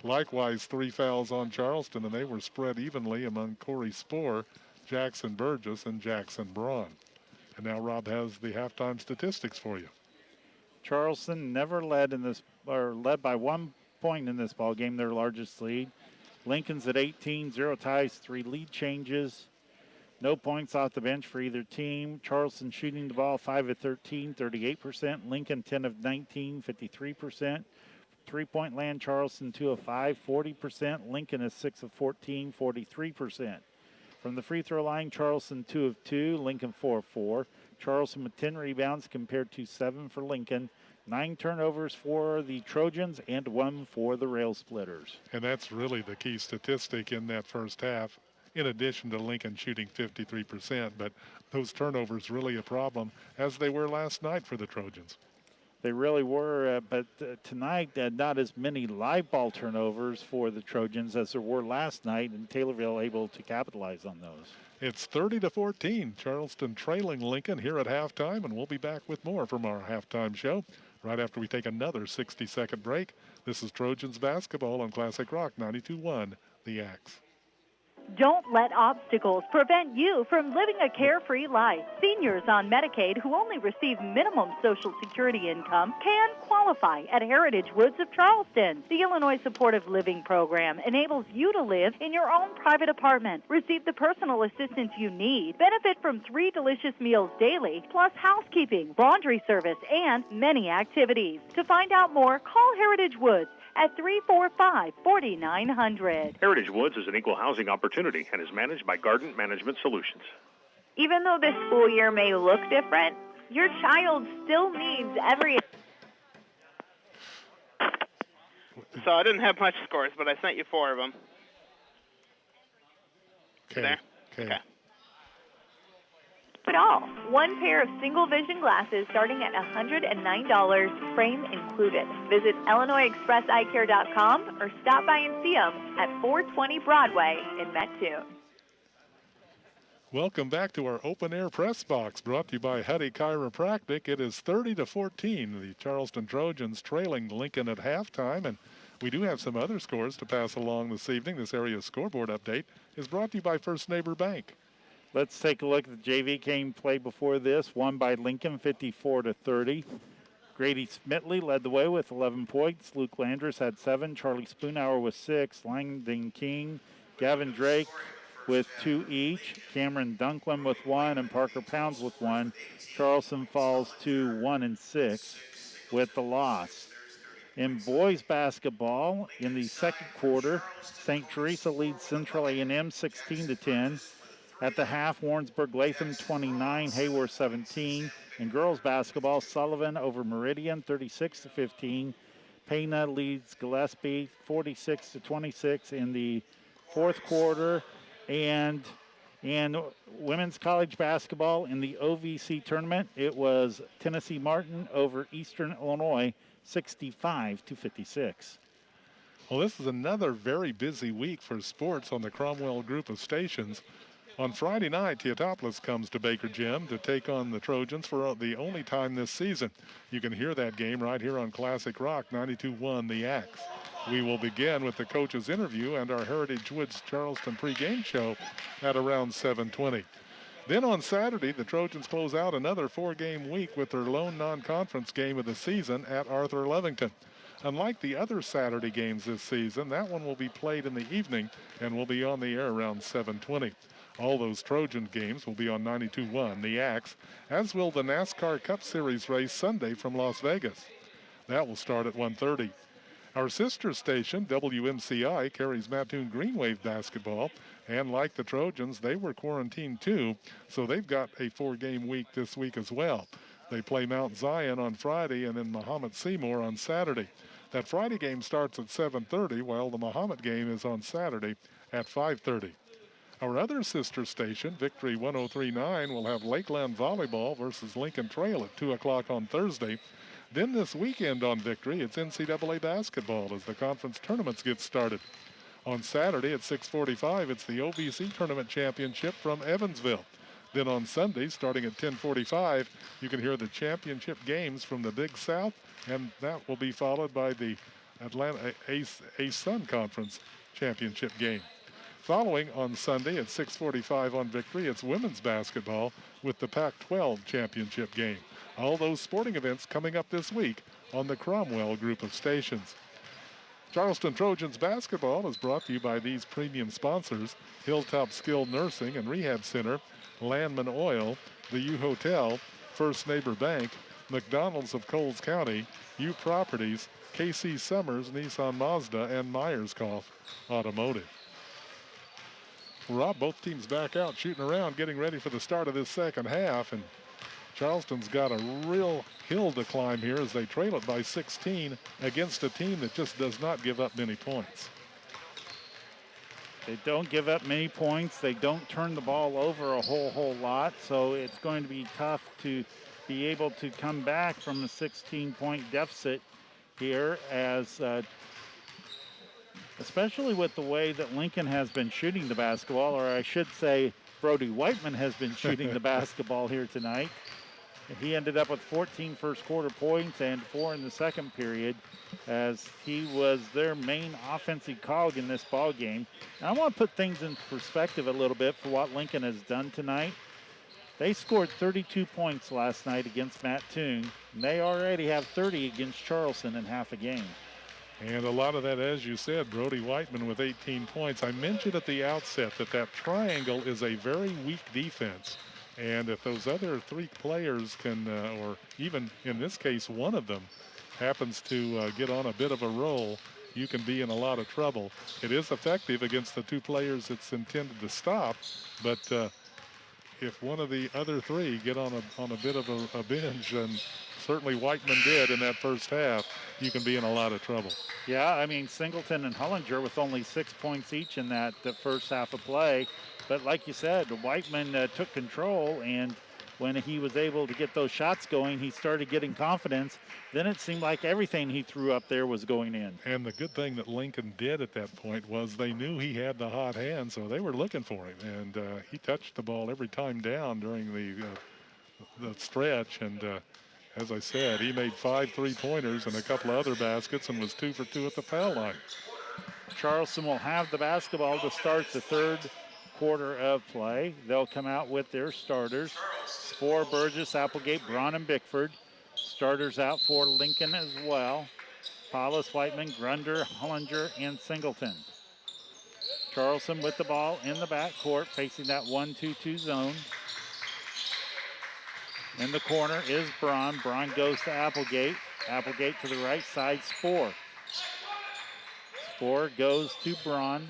S2: Likewise, 3 fouls on Charleston, and they were spread evenly among Corey Spoor, Jackson Burgess, and Jackson Braun. And now Rob has the halftime statistics for you.
S5: Charleston never led in this, or led by 1 point in this ball game, their largest lead. Lincoln's at 18, 0 ties, 3 lead changes. No points off the bench for either team. Charleston shooting the ball 5 of 13, 38%. Lincoln 10 of 19, 53%. 3-point land, Charleston 2 of 5, 40%. Lincoln is 6 of 14, 43%. From the free throw line, Charleston 2 of 2, Lincoln 4 of 4. Charleston with 10 rebounds compared to 7 for Lincoln. 9 turnovers for the Trojans and 1 for the Rail Splitters.
S2: And that's really the key statistic in that first half, in addition to Lincoln shooting 53%. But those turnovers really a problem, as they were last night for the Trojans.
S5: They really were, but tonight not as many live ball turnovers for the Trojans as there were last night, and Taylorville able to capitalize on those.
S2: It's 30-14, Charleston trailing Lincoln here at halftime, and we'll be back with more from our halftime show right after we take another 60-second break. This is Trojans basketball on Classic Rock 92.1, The Axe.
S14: Don't let obstacles prevent you from living a carefree life. Seniors on Medicaid who only receive minimum Social Security income can qualify at Heritage Woods of Charleston. The Illinois Supportive Living Program enables you to live in your own private apartment, receive the personal assistance you need, benefit from 3 delicious meals daily, plus housekeeping, laundry service, and many activities. To find out more, call Heritage Woods at 345-4900.
S15: Heritage Woods is an equal housing opportunity and is managed by Garden Management Solutions.
S7: Even though this school year may look different, your child still needs every...
S6: So I didn't have much scores, but I sent you 4 of them.
S2: Okay.
S6: There?
S2: Okay.
S7: It all. 1 pair of single vision glasses starting at $109, frame included. Visit IllinoisExpressEyeCare.com or stop by and see them at 420 Broadway in Mattoon.
S2: Welcome back to our open air press box brought to you by Huddy Chiropractic. It is 30-14. The Charleston Trojans trailing Lincoln at halftime, and We do have some other scores to pass along this evening. This area scoreboard update is brought to you by First Neighbor Bank.
S5: Let's take a look at the JV game play before this. Won by Lincoln 54-30. Grady Smitley led the way with 11 points. Luke Landers had 7. Charlie Spoonhour with 6. Langdon King, Gavin Drake with 2 each. Cameron Dunklin with 1 and Parker Pounds with 1. Charleston falls to 1 and 6 with the loss. In boys basketball, in the second quarter, St. Teresa leads Central A&M 16-10. At the half, Warrensburg Latham 29, Hayward 17. In girls basketball, Sullivan over Meridian 36-15. Pena leads Gillespie 46-26 in the fourth quarter. And in women's college basketball in the OVC tournament, it was Tennessee Martin over Eastern Illinois 65-56.
S2: Well, this is another very busy week for sports on the Cromwell group of stations. On Friday night, Teotopolis comes to Baker Gym to take on the Trojans for the only time this season. You can hear that game right here on Classic Rock 92.1 The Axe. We will begin with the coach's interview and our Heritage Woods Charleston pregame show at around 7:20. Then on Saturday, the Trojans close out another 4-game week with their lone non-conference game of the season at Arthur Levington. Unlike the other Saturday games this season, that one will be played in the evening and will be on the air around 7:20. All those Trojan games will be on 92.1 The Axe, as will the NASCAR Cup Series race Sunday from Las Vegas. That will start at 1:30. Our sister station, WMCI, carries Mattoon Green Wave basketball, and like the Trojans, they were quarantined too, so they've got a 4-game week this week as well. They play Mount Zion on Friday and then Mahomet Seymour on Saturday. That Friday game starts at 7:30, while the Mahomet game is on Saturday at 5:30. Our other sister station, Victory 103.9, will have Lakeland Volleyball versus Lincoln Trail at 2 o'clock on Thursday. Then this weekend on Victory, it's NCAA basketball as the conference tournaments get started. On Saturday at 6:45, it's the OVC Tournament Championship from Evansville. Then on Sunday, starting at 10:45, you can hear the championship games from the Big South, and that will be followed by the Atlanta Ace Sun Conference Championship game. Following on Sunday at 6:45 on Victory, it's women's basketball with the Pac-12 championship game. All those sporting events coming up this week on the Cromwell group of stations. Charleston Trojans basketball is brought to you by these premium sponsors: Hilltop Skilled Nursing and Rehab Center, Landman Oil, the U Hotel, First Neighbor Bank, McDonald's of Coles County, U Properties, KC Summers, Nissan Mazda, and Myers-Koff Automotive. Rob, both teams back out shooting around, getting ready for the start of this second half, and Charleston's got a real hill to climb here as they trail it by 16 against a team that just does not give up many points.
S5: They don't give up many points. They don't turn the ball over a whole lot, so it's going to be tough to be able to come back from a 16-point deficit here, as especially with the way that Lincoln has been shooting the basketball, or I should say Brody Whiteman has been shooting the basketball here tonight. He ended up with 14 first quarter points and 4 in the second period, as he was their main offensive cog in this ball game. And I want to put things in perspective a little bit for what Lincoln has done tonight. They scored 32 points last night against Mattoon, and they already have 30 against Charleston in half a game.
S2: And a lot of that, as you said, Brody Whiteman with 18 points. I mentioned at the outset that triangle is a very weak defense. And if those other 3 players can, or even in this case, one of them happens to get on a bit of a roll, you can be in a lot of trouble. It is effective against the 2 players it's intended to stop, but if one of the other 3 get on a bit of a binge, and certainly Whiteman did in that first half, you can be in a lot of trouble.
S5: Yeah, I mean, Singleton and Hullinger with only 6 points each in that the first half of play. But like you said, Whiteman took control, and when he was able to get those shots going, he started getting confidence. Then it seemed like everything he threw up there was going in.
S2: And the good thing that Lincoln did at that point was they knew he had the hot hand, so they were looking for him. And he touched the ball every time down during the stretch, and As I said, he made 5 3-pointers and a couple of other baskets and was 2 for 2 at the foul line.
S5: Charleston will have the basketball to start the third quarter of play. They'll come out with their starters. Spoor, Burgess, Applegate, Braun, and Bickford. Starters out for Lincoln as well. Paulus, Whiteman, Grunder, Hollinger, and Singleton. Charleston with the ball in the backcourt, facing that 1-2-2 zone. In the corner is Braun. Braun goes to Applegate. Applegate to the right side, Spoor. Spoor goes to Braun.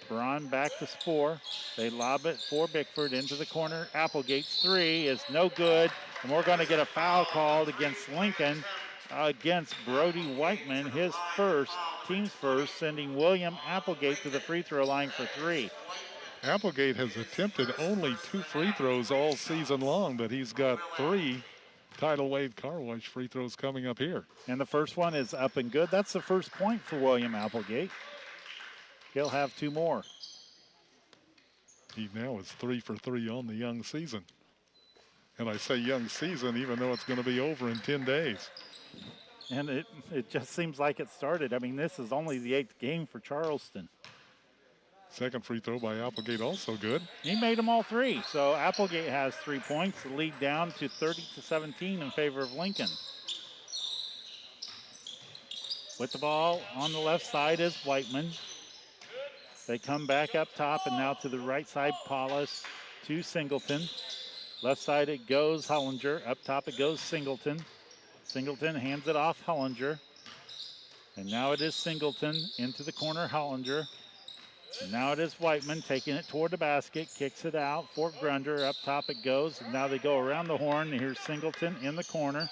S5: Braun back to Spoor. They lob it for Bickford into the corner. Applegate's three is no good. And we're going to get a foul called against Lincoln, against Brody Whiteman, his first, team's first, sending William Applegate to the free throw line for 3.
S2: Applegate has attempted only 2 free throws all season long, but he's got 3 tidal wave car wash free throws coming up here.
S5: And the first one is up and good. That's the first point for William Applegate. He'll have 2 more.
S2: He now is 3 for 3 on the young season. And I say young season even though it's going to be over in 10 days.
S5: And it just seems like it started. I mean, this is only the 8th game for Charleston.
S2: Second free throw by Applegate, also good.
S5: He made them all 3. So Applegate has 3 points. The lead down to 30-17 in favor of Lincoln. With the ball on the left side is Whiteman. They come back up top and now to the right side, Paulus to Singleton. Left side it goes Hollinger. Up top it goes Singleton. Singleton hands it off Hollinger. And now it is Singleton into the corner, Hollinger. And now it is Whiteman taking it toward the basket, kicks it out for Grunder. Up top it goes. And now they go around the horn. Here's Singleton in the corner.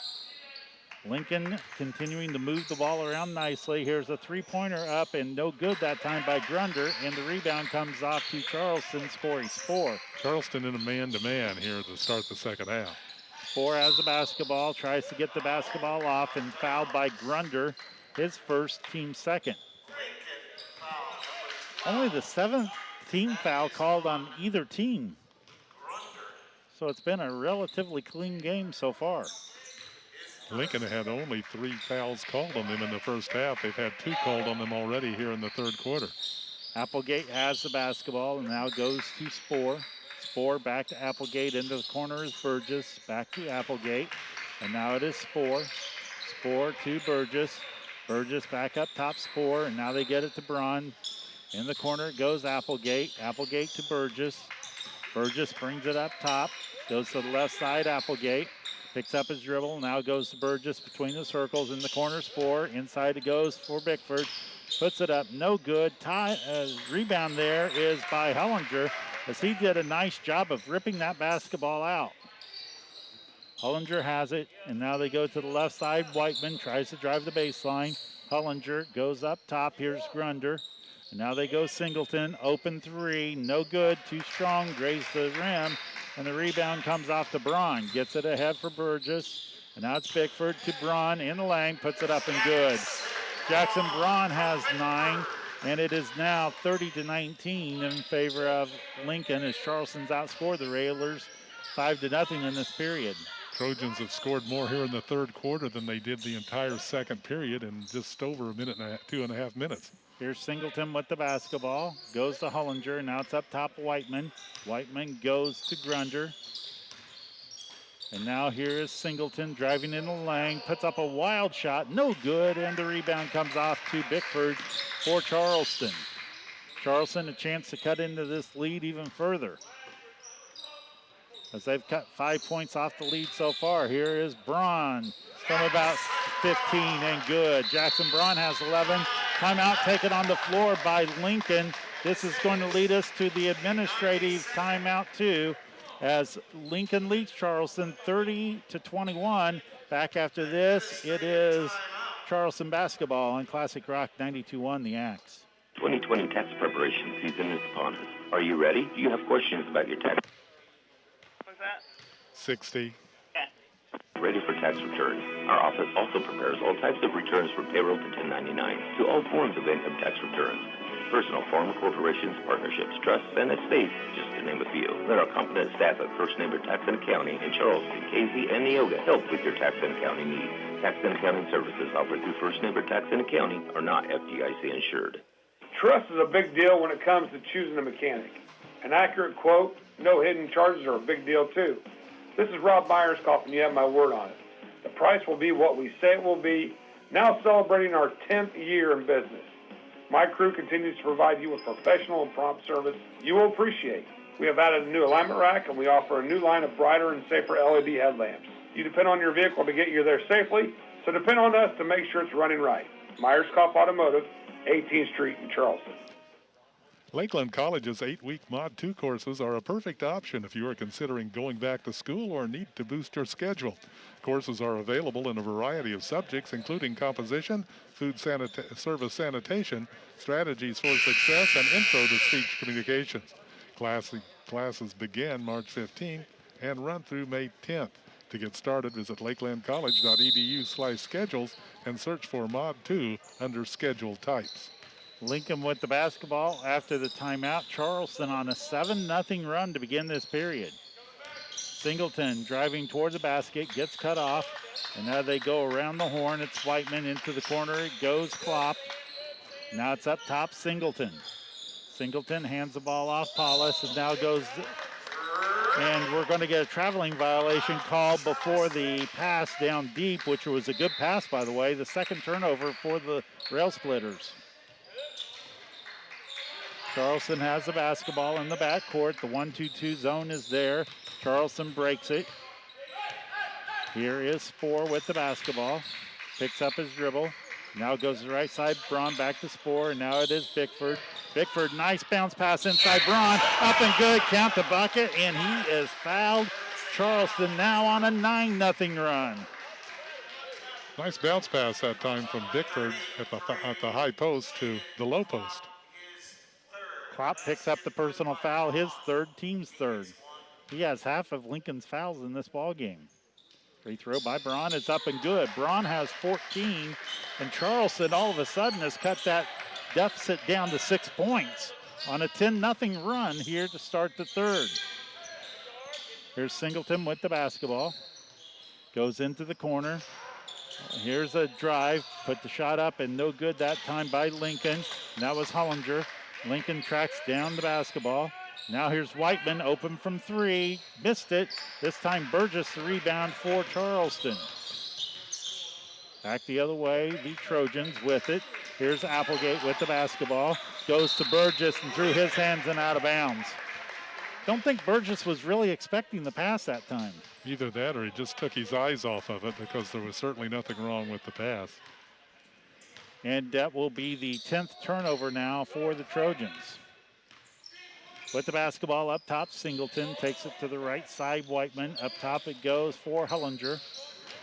S5: Lincoln continuing to move the ball around nicely. Here's a 3-pointer up and no good that time by Grunder. And the rebound comes off to Charleston, scoring Spoor.
S2: Charleston in a man-to-man here to start the second half.
S5: Spoor has the basketball, tries to get the basketball off and fouled by Grunder, his first, team second. Only the 7th team foul called on either team. So it's been a relatively clean game so far.
S2: Lincoln had only 3 fouls called on them in the first half. They've had 2 called on them already here in the third quarter.
S5: Applegate has the basketball and now goes to Spoor. Spoor back to Applegate. Into the corner is Burgess. Back to Applegate. And now it is Spoor. Spoor to Burgess. Burgess back up top, Spoor. And now they get it to Braun. In the corner it goes Applegate. Applegate to Burgess. Burgess brings it up top. Goes to the left side, Applegate. Picks up his dribble. Now goes to Burgess between the circles. In the corner, Spoor. Inside it goes for Bickford. Puts it up. No good. Rebound there is by Hollinger, as he did a nice job of ripping that basketball out. Hollinger has it, and now they go to the left side. Whiteman tries to drive the baseline. Hollinger goes up top. Here's Grunder. And now they go Singleton. Open 3. No good. Too strong. Grazed the rim. And the rebound comes off to Braun. Gets it ahead for Burgess. And now it's Bickford to Braun in the lane. Puts it up and good. Jackson Braun has 9. And it is now 30-19 in favor of Lincoln as Charleston's outscored the Railers 5-0 in this period.
S2: Trojans have scored more here in the third quarter than they did the entire second period in just over a minute and a half, 2.5 minutes.
S5: Here's Singleton with the basketball. Goes to Hollinger. Now it's up top Whiteman. Whiteman goes to Grunder. And now here is Singleton driving in the lane. Puts up a wild shot. No good. And the rebound comes off to Bickford for Charleston. Charleston a chance to cut into this lead even further, as they've cut 5 points off the lead so far. Here is Braun from about 15 and good. Jackson Braun has 11. Timeout taken on the floor by Lincoln. This is going to lead us to the administrative timeout too, as Lincoln leads Charleston 30-21. Back after this, it is Charleston basketball on Classic Rock 92.1 The Axe.
S10: 2020 tax preparation season is upon us. Are you ready? Do you have questions about your tax?
S6: What's that?
S2: 60.
S10: Ready for tax returns. Our office also prepares all types of returns from payroll to 1099 to all forms of income tax returns. personal form, corporations, partnerships, trusts, and estates, just to name a few. Let our competent staff at First Neighbor Tax and Accounting in Charleston, Casey, and Neoga help with your tax and accounting needs. Tax and accounting services offered through First Neighbor Tax and Accounting are not FDIC insured.
S9: Trust is a big deal when it comes to choosing a mechanic. An accurate quote, no hidden charges are a big deal too. This is Rob Myerscough, and you have my word on it. The price will be what we say it will be, now celebrating our 10th year in business. My crew continues to provide you with professional and prompt service you will appreciate. We have added a new alignment rack, and we offer a new line of brighter and safer LED headlamps. You depend on your vehicle to get you there safely, so depend on us to make sure it's running right. Myerscough Automotive, 18th Street in Charleston.
S2: Lakeland College's 8-week Mod 2 courses are a perfect option if you are considering going back to school or need to boost your schedule. Courses are available in a variety of subjects, including composition, food service sanitation, strategies for success, and intro to speech communications. Classes begin March 15th and run through May 10th. To get started, visit lakelandcollege.edu/schedules and search for Mod 2 under Schedule Types.
S5: Lincoln with the basketball after the timeout. Charleston on a 7-0 run to begin this period. Singleton driving toward the basket, gets cut off, and now they go around the horn. It's Whiteman into the corner. It goes Klopp. Now it's up top, Singleton. Singleton hands the ball off Paulus, and now goes, and we're going to get a traveling violation called before the pass down deep, which was a good pass, by the way. The second turnover for the Rail Splitters. Charleston has the basketball in the backcourt. The 1-2-2 zone is there. Charleston breaks it. Here is Spoor with the basketball. Picks up his dribble. Now goes to the right side. Braun back to Spoor, and now it is Bickford. Bickford, nice bounce pass inside Braun. Up and good, count the bucket, and he is fouled. Charleston now on a 9-0 run.
S2: Nice bounce pass that time from Bickford at the high post to the low post.
S5: Klopp picks up the personal foul, his third, team's third. He has half of Lincoln's fouls in this ball game. Free throw by Braun is up and good. Braun has 14, and Charleston all of a sudden has cut that deficit down to 6 points on a 10-0 run here to start the third. Here's Singleton with the basketball. Goes into the corner. Here's a drive, put the shot up, and no good that time by Lincoln. And that was Hollinger. Lincoln tracks down the basketball. Now here's Whiteman, open from three. Missed it. This time Burgess the rebound for Charleston. Back the other way, the Trojans with it. Here's Applegate with the basketball. Goes to Burgess and through his hands and out of bounds. Don't think Burgess was really expecting the pass that time.
S2: Either that or he just took his eyes off of it, because there was certainly nothing wrong with the pass.
S5: And that will be the 10th turnover now for the Trojans. With the basketball up top, Singleton takes it to the right side. Whiteman, up top it goes for Hollinger.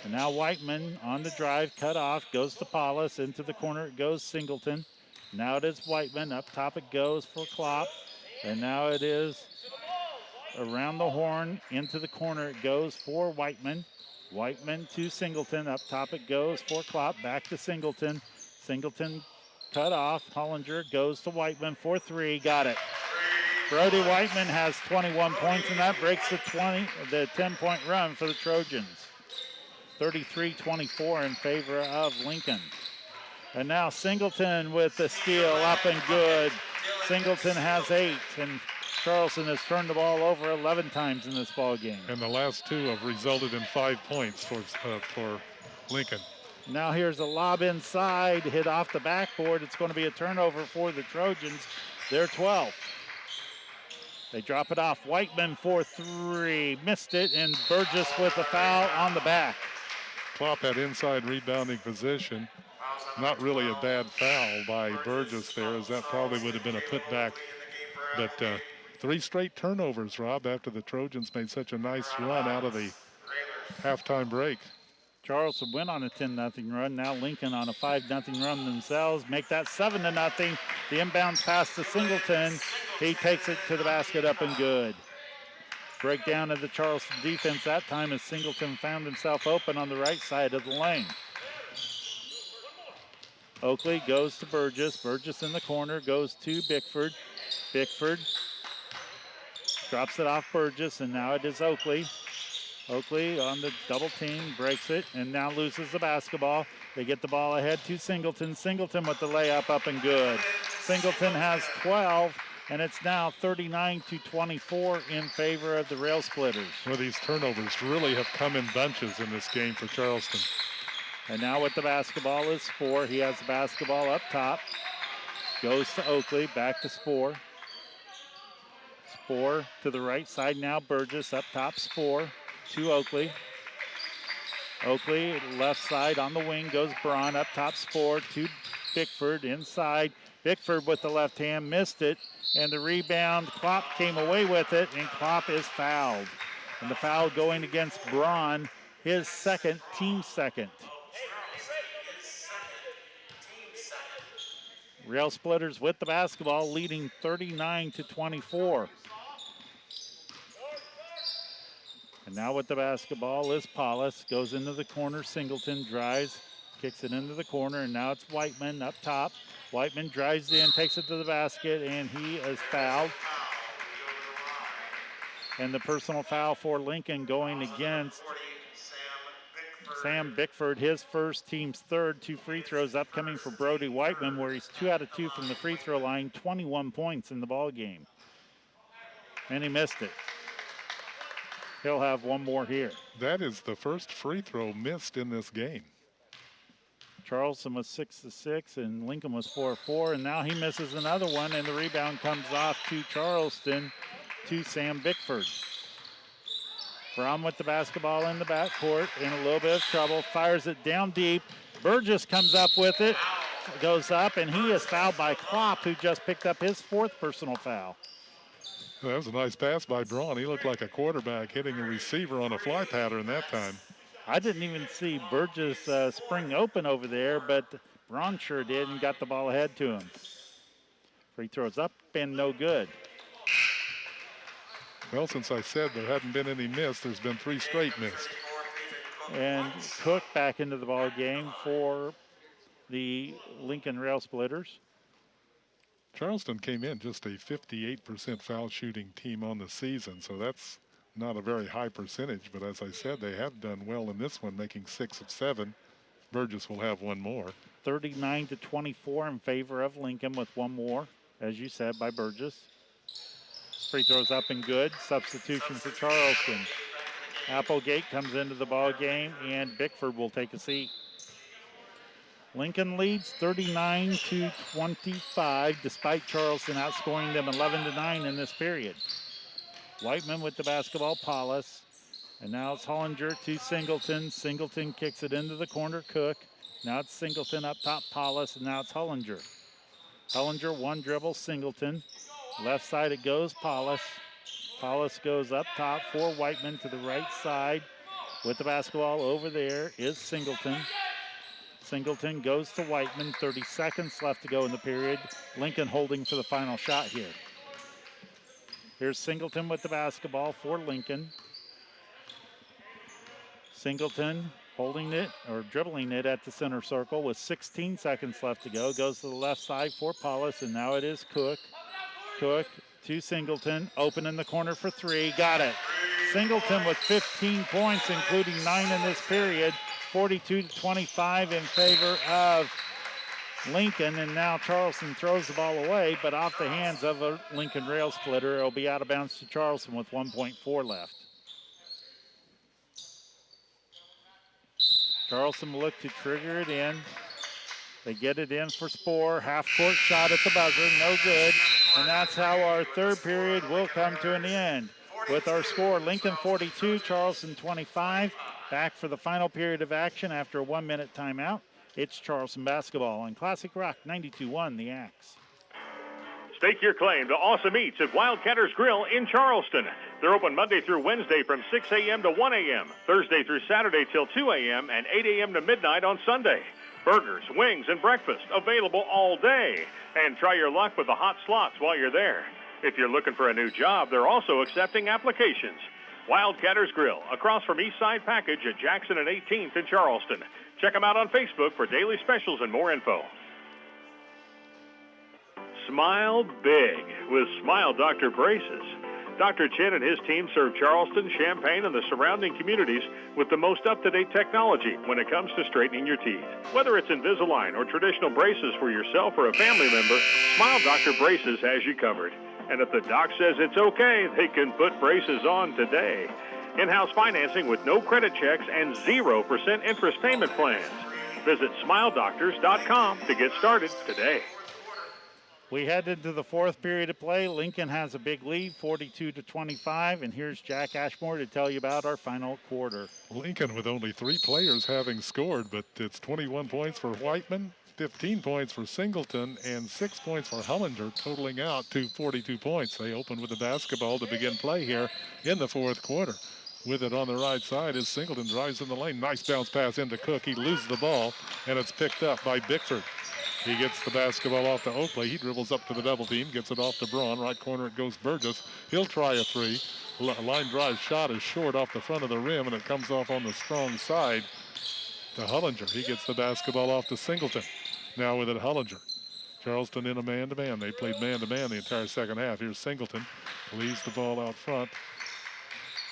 S5: And now Whiteman on the drive, cut off, goes to Paulus. Into the corner it goes Singleton. Now it is Whiteman, up top it goes for Klopp. And now it is around the horn, into the corner it goes for Whiteman. Whiteman to Singleton, up top it goes for Klopp, back to Singleton. Singleton cut off. Hollinger goes to Whiteman for three. Got it. Brody Whiteman has 21 points, and that breaks the 10-point run for the Trojans. 33-24 in favor of Lincoln. And now Singleton with the steal, up and good. Singleton has 8, and Charleston has turned the ball over 11 times in this ball game.
S2: And the last 2 have resulted in 5 points for Lincoln.
S5: Now here's a lob inside, hit off the backboard. It's going to be a turnover for the Trojans. They're 12. They drop it off. Whiteman for three. Missed it, and Burgess with a foul on the back.
S2: Klopp had inside rebounding position. Not really a bad foul by Burgess there, as that probably would have been a putback. But 3 straight turnovers, Rob, after the Trojans made such a nice run out of the halftime break.
S5: Charleston went on a 10-0 run. Now Lincoln on a 5-0 run themselves. Make that 7-0. The inbounds pass to Singleton. He takes it to the basket, up and good. Breakdown of the Charleston defense that time as Singleton found himself open on the right side of the lane. Oakley goes to Burgess. Burgess in the corner, goes to Bickford. Bickford drops it off Burgess, and now it is Oakley. Oakley on the double team, breaks it, and now loses the basketball. They get the ball ahead to Singleton. Singleton with the layup up and good. Singleton has 12, and it's now 39-24 in favor of the Rail Splitters.
S2: Well, these turnovers really have come in bunches in this game for Charleston.
S5: And now with the basketball is Spoor. He has the basketball up top. Goes to Oakley, back to Spoor. Spoor to the right side now. Burgess up top. Spoor to Oakley. Oakley left side on the wing goes Braun up top. Spoor to Bickford inside. Bickford with the left hand missed it, and the rebound. Klopp came away with it, and Klopp is fouled. And the foul going against Braun, his second, team second. Rail Splitters with the basketball, leading 39-24. And now with the basketball is Paulus. Goes into the corner. Singleton drives, kicks it into the corner, and now it's Whiteman up top. Whiteman drives in, takes it to the basket, and he is fouled. And the personal foul for Lincoln going against Sam Bickford, his first, team's third. 2 free throws upcoming for Brody Whiteman, where he's 2 out of 2 from the free throw line, 21 points in the ball game. And he missed it. He'll have one more here.
S2: That is the first free throw missed in this game.
S5: Charleston was 6-6, and Lincoln was 4-4, and now he misses another one, and the rebound comes off to Charleston, to Sam Bickford. Braun with the basketball in the backcourt, in a little bit of trouble, fires it down deep. Burgess comes up with it, goes up, and he is fouled by Klopp, who just picked up his 4th personal foul.
S2: Well, that was a nice pass by Braun. He looked like a quarterback hitting a receiver on a fly pattern that time.
S5: I didn't even see Burgess spring open over there, but Braun sure did and got the ball ahead to him. Free throws up and no good.
S2: Well, since I said there hadn't been any missed, there's been 3 straight missed.
S5: And Cook back into the ball game for the Lincoln Rail Splitters.
S2: Charleston came in just a 58% foul shooting team on the season, so that's not a very high percentage, but as I said, they have done well in this one, making 6 of 7. Burgess will have one more.
S5: 39-24 in favor of Lincoln with one more, as you said, by Burgess. Free throws up and good. Substitution for Charleston. Applegate comes into the ball game, and Bickford will take a seat. Lincoln leads 39-25, despite Charleston outscoring them 11-9 in this period. Whiteman with the basketball, Paulus. And now it's Hollinger to Singleton. Singleton kicks it into the corner, Cook. Now it's Singleton up top, Paulus, and now it's Hollinger. Hollinger, one dribble, Singleton. Left side it goes, Paulus. Paulus goes up top for Whiteman to the right side. With the basketball over there is Singleton. Singleton goes to Whiteman. 30 seconds left to go in the period. Lincoln holding for the final shot here. Here's Singleton with the basketball for Lincoln. Singleton holding it or dribbling it at the center circle with 16 seconds left to go. Goes to the left side for Paulus, and now it is Cook. Cook to Singleton. Open in the corner for 3. Got it. Singleton with 15 points, including 9 in this period. 42-25 in favor of Lincoln, and now Charleston throws the ball away, but off the hands of a Lincoln Rail Splitter. It'll be out of bounds to Charleston with 1.4 left. Charleston will look to trigger it in. They get it in for Spoor. Half-court shot at the buzzer, no good. And that's how our third period will come to an end. With our score, Lincoln 42, Charleston 25. Back for the final period of action after a 1-minute timeout. It's Charleston basketball on Classic Rock 92.1 The Axe.
S15: Stake your claim to awesome eats at Wildcatters Grill in Charleston. They're open Monday through Wednesday from 6 a.m. to 1 a.m., Thursday through Saturday till 2 a.m., and 8 a.m. to midnight on Sunday. Burgers, wings, and breakfast available all day. And try your luck with the hot slots while you're there. If you're looking for a new job, they're also accepting applications. Wildcatters Grill, across from Eastside Package at Jackson and 18th in Charleston. Check them out on Facebook for daily specials and more info. Smile big with Smile Doctor braces. Dr. Chin and his team serve Charleston, Champaign, and the surrounding communities with the most up-to-date technology when it comes to straightening your teeth. Whether it's Invisalign or traditional braces for yourself or a family member, Smile Doctor Braces has you covered. And if the doc says it's okay, they can put braces on today. In-house financing with no credit checks and 0% interest payment plans. Visit smiledoctors.com to get started today.
S5: We head into the fourth period of play. Lincoln has a big lead, 42-25, and here's Jack Ashmore to tell you about our final quarter.
S2: Lincoln with only 3 players having scored, but it's 21 points for Whiteman, 15 points for Singleton, and 6 points for Hollinger, totaling out to 42 points. They open with the basketball to begin play here in the fourth quarter. With it on the right side as Singleton drives in the lane. Nice bounce pass into Cook. He loses the ball, and it's picked up by Bickford. He gets the basketball off to Oakley. He dribbles up to the double team, gets it off to Braun. Right corner it goes Burgess. He'll try a 3. Line drive shot is short off the front of the rim, and it comes off on the strong side to Hollinger. He gets the basketball off to Singleton. Now with it, Hollinger. Charleston in a man-to-man. They played man-to-man the entire second half. Here's Singleton. Leaves the ball out front.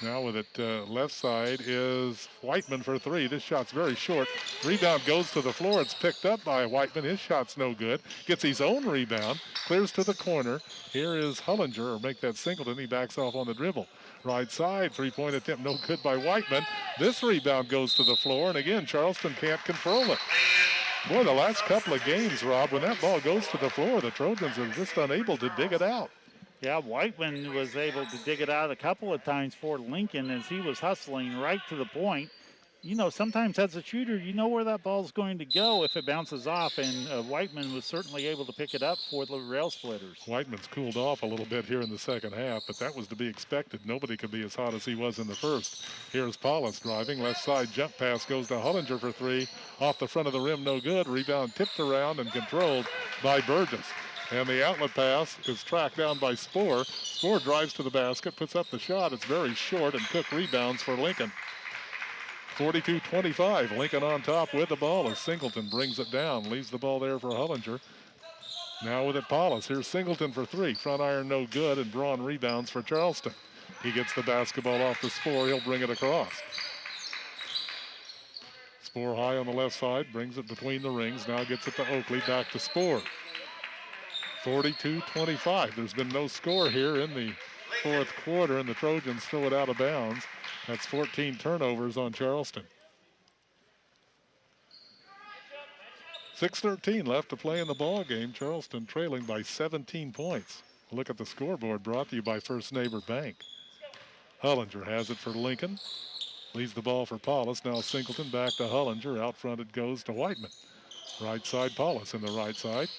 S2: Now with it left side is Whiteman for 3. This shot's very short. Rebound goes to the floor. It's picked up by Whiteman. His shot's no good. Gets his own rebound. Clears to the corner. Here is Hollinger, or make that Singleton. He backs off on the dribble. Right side, 3-point attempt, no good by Whiteman. This rebound goes to the floor, and again, Charleston can't control it. Boy, the last couple of games, Rob, when that ball goes to the floor, the Trojans are just unable to dig it out.
S5: Yeah, Whiteman was able to dig it out a couple of times for Lincoln as he was hustling right to the point. You know, sometimes as a shooter, you know where that ball's going to go if it bounces off, and Whiteman was certainly able to pick it up for the Rail Splitters.
S2: Whiteman's cooled off a little bit here in the second half, but that was to be expected. Nobody could be as hot as he was in the first. Here's Paulus driving. Left side jump pass goes to Hollinger for 3. Off the front of the rim, no good. Rebound tipped around and controlled by Burgess. And the outlet pass is tracked down by Spoor. Spoor drives to the basket, puts up the shot. It's very short, and Cook rebounds for Lincoln. 42-25. Lincoln on top with the ball as Singleton brings it down. Leaves the ball there for Hollinger. Now with it, Paulus. Here's Singleton for 3. Front iron no good, and Braun rebounds for Charleston. He gets the basketball off to Spoor. He'll bring it across. Spoor high on the left side, brings it between the rings. Now gets it to Oakley, back to Spoor. 42-25. There's been no score here in the fourth quarter, and the Trojans throw it out of bounds. That's 14 turnovers on Charleston. 6:13 left to play in the ball game. Charleston trailing by 17 points. Look at the scoreboard, brought to you by First Neighbor Bank. Hollinger has it for Lincoln. Leaves the ball for Paulus. Now Singleton back to Hollinger. Out front it goes to Whiteman. Right side, Paulus in the right side.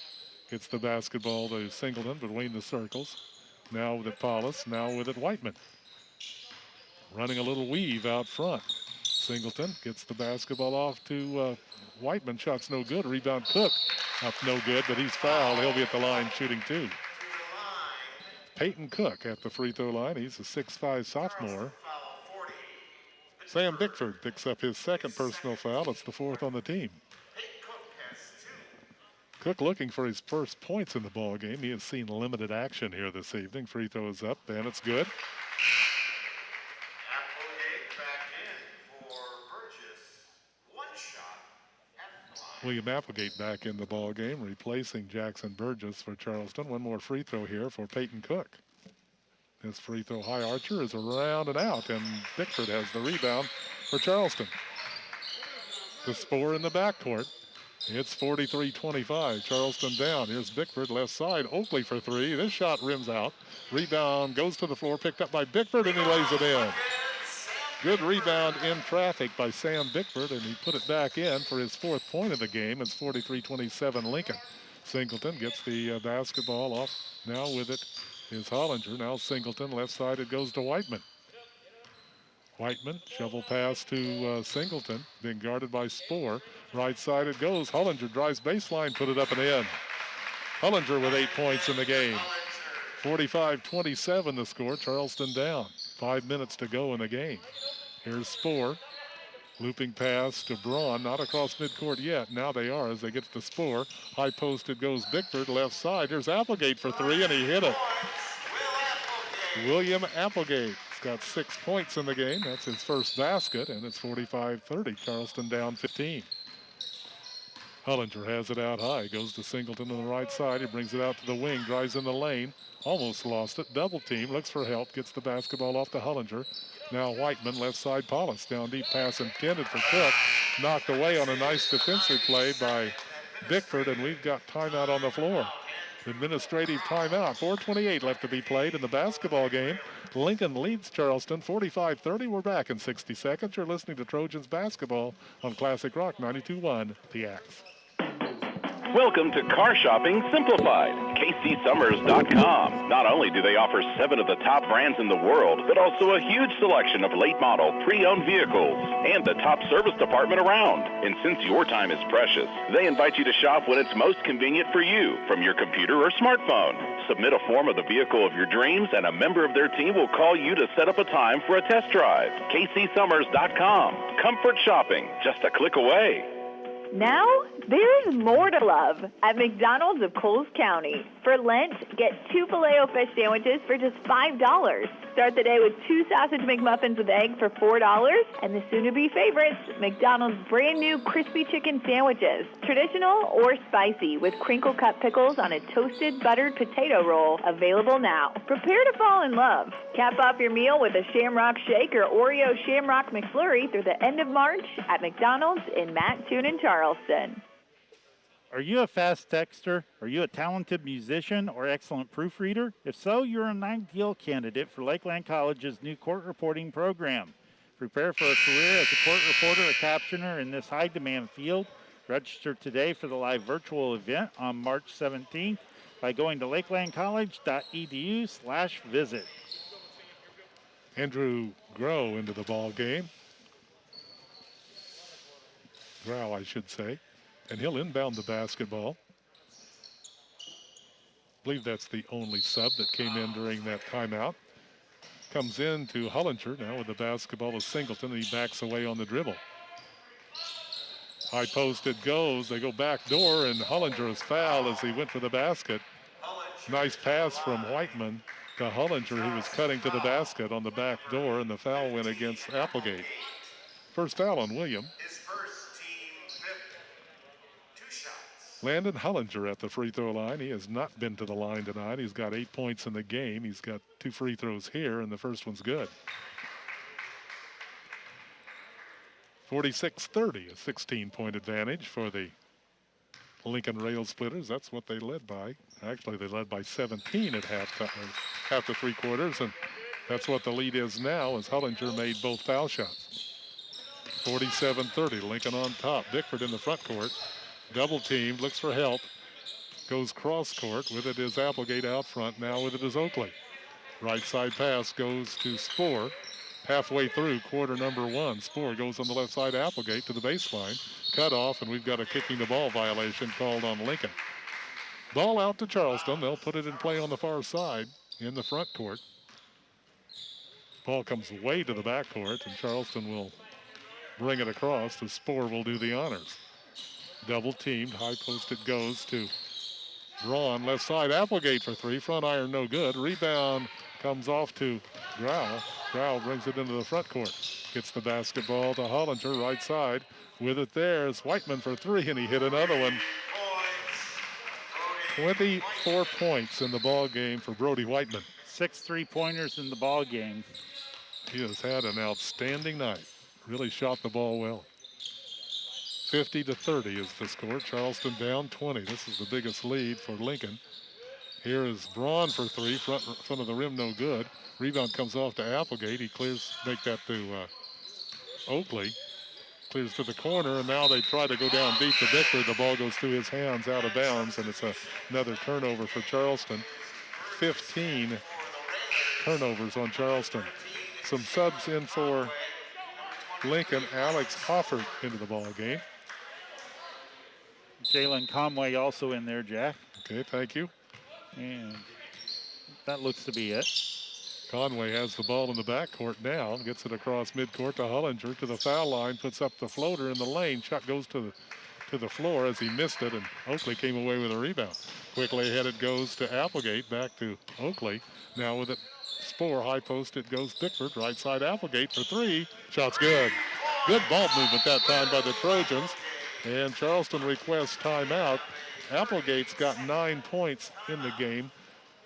S2: Gets the basketball to Singleton between the circles. Now with it, Paulus. Now with it, Whiteman. Running a little weave out front. Singleton gets the basketball off to Whiteman. Shot's no good. Rebound Cook. Up no good, but he's fouled. He'll be at the line shooting 2. Peyton Cook at the free throw line. He's a 6'5" sophomore. Sam Bickford picks up his second personal foul. It's the 4th on the team. Cook looking for his first points in the ball game. He has seen limited action here this evening. Free throw is up, and it's good. William Applegate back in the ball game, replacing Jackson Burgess for Charleston. One more free throw here for Peyton Cook. His free throw high archer is around and out, and Bickford has the rebound for Charleston. The Spoor in the backcourt. It's 43-25. Charleston down. Here's Bickford, left side. Oakley for 3. This shot rims out. Rebound goes to the floor, picked up by Bickford, and he lays it in. Good rebound in traffic by Sam Bickford, and he put it back in for his 4th point of the game. It's 43-27 Lincoln. Singleton gets the basketball off. Now with it is Hollinger. Now Singleton, left side, it goes to Whiteman. Whiteman, shovel pass to Singleton, being guarded by Spoor. Right side it goes. Hollinger drives baseline, put it up and in. Hollinger with 8 points in the game. 45-27 the score. Charleston down. 5 minutes to go in the game. Here's Spoor. Looping pass to Braun, not across midcourt yet. Now they are as they get to Spoor. High posted goes Bickford, left side. Here's Applegate for three, and he hit it. William Applegate's got 6 points in the game. That's his first basket, and it's 45-30. Charleston down 15. Hullinger has it out high. Goes to Singleton on the right side. He brings it out to the wing, drives in the lane. Almost lost it. Double team, looks for help, gets the basketball off to Hullinger. Now Whiteman, left side Paulus. Down deep pass intended for Cook. Knocked away on a nice defensive play by Bickford, and we've got timeout on the floor. Administrative timeout. 4:28 left to be played in the basketball game. Lincoln leads Charleston 45-30. We're back in 60 seconds. You're listening to Trojans basketball on Classic Rock 92.1 The Axe.
S8: Welcome to Car Shopping Simplified, KCSummers.com. Not only do they offer 7 of the top brands in the world, but also a huge selection of late model, pre-owned vehicles, and the top service department around. And since your time is precious, they invite you to shop when it's most convenient for you, from your computer or smartphone. Submit a form of the vehicle of your dreams, and a member of their team will call you to set up a time for a test drive. KCSummers.com. Comfort shopping, just a click away.
S7: Now, there's more to love at McDonald's of Coles County. For Lent, get 2 Filet-O-Fish sandwiches for just $5. Start the day with 2 sausage McMuffins with egg for $4. And the soon-to-be favorites, McDonald's brand new crispy chicken sandwiches. Traditional or spicy with crinkle cut pickles on a toasted buttered potato roll. Available now. Prepare to fall in love. Cap off your meal with a Shamrock Shake or Oreo Shamrock McFlurry through the end of March at McDonald's in Mattoon and Charleston.
S5: Are you a fast texter? Are you a talented musician or excellent proofreader? If so, you're an ideal candidate for Lakeland College's new court reporting program. Prepare for a career as a court reporter or captioner in this high-demand field. Register today for the live virtual event on March 17th by going to lakelandcollege.edu/visit.
S2: Andrew Grow into the ball game. Grow, I should say. And he'll inbound the basketball. I believe that's the only sub that came in during that timeout. Comes in to Hullinger now with the basketball is Singleton, and he backs away on the dribble. High post it goes. They go back door, and Hullinger is fouled as he went for the basket. Nice pass from Whiteman to Hullinger, who was cutting to the basket on the back door, and the foul went against Applegate. First foul on William. Landon Hullinger at the free throw line. He has not been to the line tonight. He's got 8 points in the game. He's got 2 free throws here, and the first one's good. 46-30, a 16-point advantage for the Lincoln Rail Splitters. That's what they led by. Actually, they led by 17 at half to 3 quarters, and that's what the lead is now as Hullinger made both foul shots. 47-30, Lincoln on top. Bickford in the front court. Double teamed, looks for help, goes cross court. With it is Applegate out front. Now with it is Oakley. Right side pass goes to Spoor. Halfway through quarter number 1. Spoor goes on the left side, Applegate to the baseline. Cut off, and we've got a kicking the ball violation called on Lincoln. Ball out to Charleston. They'll put it in play on the far side in the front court. Ball comes way to the back court, and Charleston will bring it across. The Spoor will do the honors. Double teamed, high post it goes to Braun, left side, Applegate for 3, front iron no good. Rebound comes off to Grau. Grau brings it into the front court. Gets the basketball to Hullinger, right side. With it there is Whiteman for 3, and he hit another one. 24 points in the ball game for Brody Whiteman.
S5: 6 3-pointers in the ball game.
S2: He has had an outstanding night. Really shot the ball well. 50-30 is the score. Charleston down 20. This is the biggest lead for Lincoln. Here is Braun for 3, front of the rim, no good. Rebound comes off to Applegate. He clears, make that to Oakley. Clears to the corner, and now they try to go down deep to Bickford. The ball goes through his hands, out of bounds, and it's another turnover for Charleston. 15 turnovers on Charleston. Some subs in for Lincoln. Alex Hoffert into the ball game.
S5: Jalen Conway also in there, Jack.
S2: Okay, thank you.
S5: And that looks to be it.
S2: Conway has the ball in the backcourt now. Gets it across midcourt to Hollinger to the foul line. Puts up the floater in the lane. Shot goes to the floor as he missed it, and Oakley came away with a rebound. Quickly ahead it goes to Applegate. Back to Oakley. Now with it, Spoor, high post, it goes Bickford. Right side Applegate for three. Shot's good. Good ball movement that time by the Trojans. And Charleston requests timeout. Applegate's got 9 points in the game.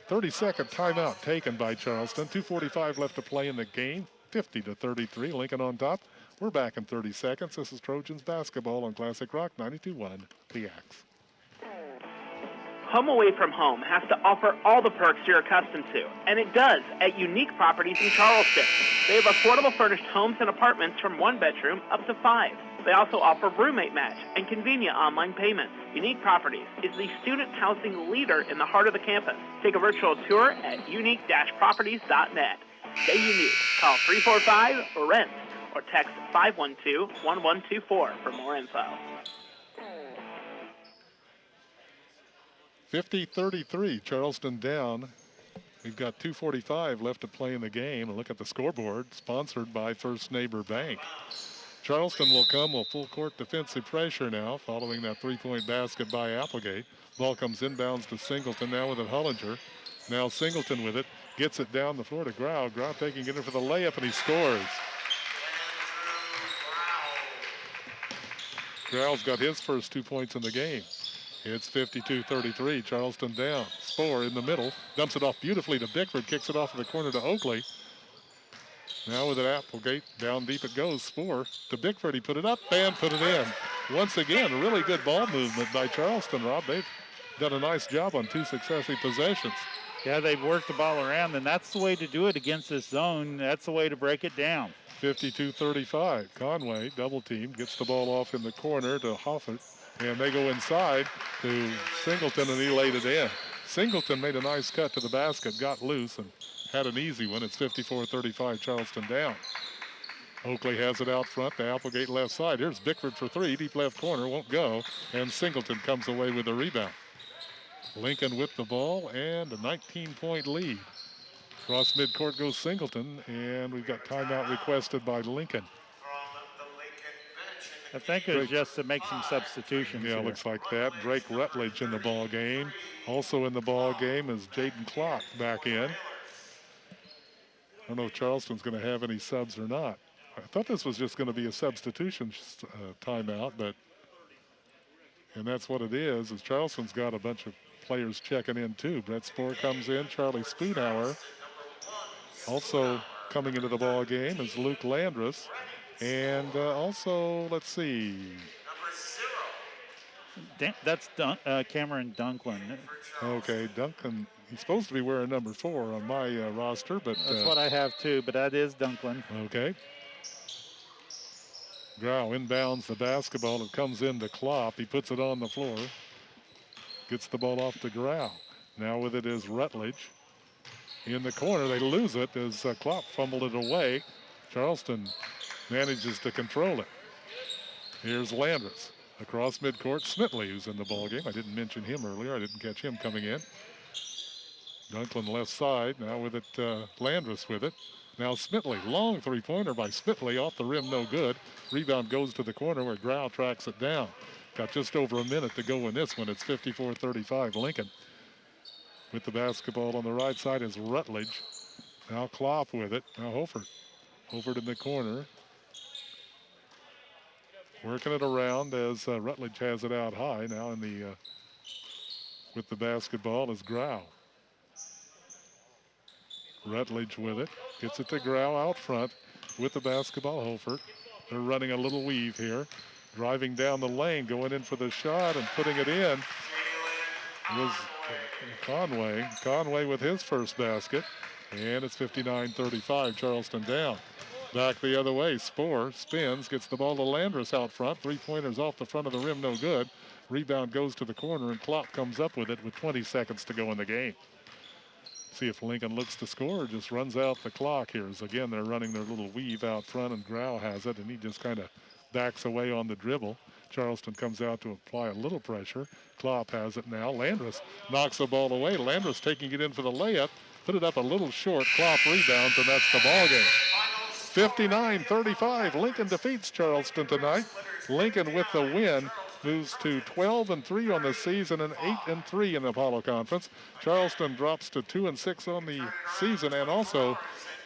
S2: 30-second timeout taken by Charleston. 2:45 left to play in the game. 50-33. Lincoln on top. We're back in 30 seconds. This is Trojans basketball on Classic Rock 92.1 The Axe.
S6: Home away from home has to offer all the perks you're accustomed to, and it does at Unique Properties in Charleston. They have affordable furnished homes and apartments from 1 bedroom up to 5. They also offer roommate match and convenient online payments. Unique Properties is the student housing leader in the heart of the campus. Take a virtual tour at unique-properties.net. Stay unique. Call 345-RENT or text 512-1124 for more info.
S2: 50-33, Charleston down. We've got 2:45 left to play in the game. Look at the scoreboard, sponsored by First Neighbor Bank. Charleston will come with full court defensive pressure now, following that three-point basket by Applegate. Ball comes inbounds to Singleton, now with it Hollinger. Now Singleton with it, gets it down the floor to Grau. Grau taking it in for the layup, and he scores. Grau's got his first 2 points in the game. It's 52-33, Charleston down. Spoor in the middle, dumps it off beautifully to Bickford, kicks it off in the corner to Oakley. Now with it Applegate, down deep it goes. Spoor to Bickford, he put it up and put it in. Once again, a really good ball movement by Charleston, Rob. They've done a nice job on 2 successive possessions.
S5: Yeah, they've worked the ball around, and that's the way to do it against this zone. That's the way to break it down.
S2: 52-35, Conway, double team, gets the ball off in the corner to Hoffert. And they go inside to Singleton, and he laid it in. Singleton made a nice cut to the basket, got loose, and had an easy one. It's 54-35, Charleston down. Oakley has it out front to Applegate left side. Here's Bickford for three, deep left corner, won't go. And Singleton comes away with a rebound. Lincoln with the ball and a 19-point lead. Across midcourt goes Singleton, and we've got timeout requested by Lincoln.
S5: I think it was just to make some substitutions.
S2: Yeah,
S5: here.
S2: Looks like that. Drake Rutledge in the ball game. Also in the ball game is Jaden Clark back in. I don't know if Charleston's going to have any subs or not. I thought this was just going to be a substitution timeout, and that's what it is Charleston's got a bunch of players checking in too. Brett Spoor comes in, Charlie Spoonhour. Also coming into the ball game is Luke Landrus. And also, let's see.
S5: That's Cameron Dunklin.
S2: Okay, Dunklin. He's supposed to be wearing number 4 on my roster, but
S5: that's what I have too. But that is Dunklin.
S2: Okay. Grau inbounds the basketball. It comes into Klopp. He puts it on the floor. Gets the ball off to Grau. Now with it is Rutledge. In the corner, they lose it as Klopp fumbled it away. Charleston manages to control it. Here's Landrus. Across midcourt, Smitley, who's in the ballgame. I didn't mention him earlier. I didn't catch him coming in. Dunklin left side. Now with it, Landrus with it. Now Smitley. Long three-pointer by Smitley. Off the rim, no good. Rebound goes to the corner where Grau tracks it down. Got just over a minute to go in this one. It's 54-35, Lincoln. With the basketball on the right side is Rutledge. Now Klopp with it. Now Hofert. Hofert in the corner. Working it around as Rutledge has it out high. Now in the with the basketball is Grau. Rutledge with it. Gets it to Grau out front with the basketball. Hofert. They're running a little weave here. Driving down the lane, going in for the shot and putting it in was Conway. Conway with his first basket. And it's 59-35, Charleston down. Back the other way, Spoor spins, gets the ball to Landrus out front. Three-pointers off the front of the rim, no good. Rebound goes to the corner, and Klopp comes up with it with 20 seconds to go in the game. See if Lincoln looks to score or just runs out the clock here. As again, they're running their little weave out front, and Grau has it, and he just kind of backs away on the dribble. Charleston comes out to apply a little pressure. Klopp has it now. Landrus knocks the ball away. Landrus taking it in for the layup. put it up a little short. Clough rebounds, and that's the ball game. 59-35. Lincoln defeats Charleston tonight. Lincoln with the win moves to 12-3 on the season and 8-3 in the Apollo Conference. Charleston drops to 2-6 on the season and also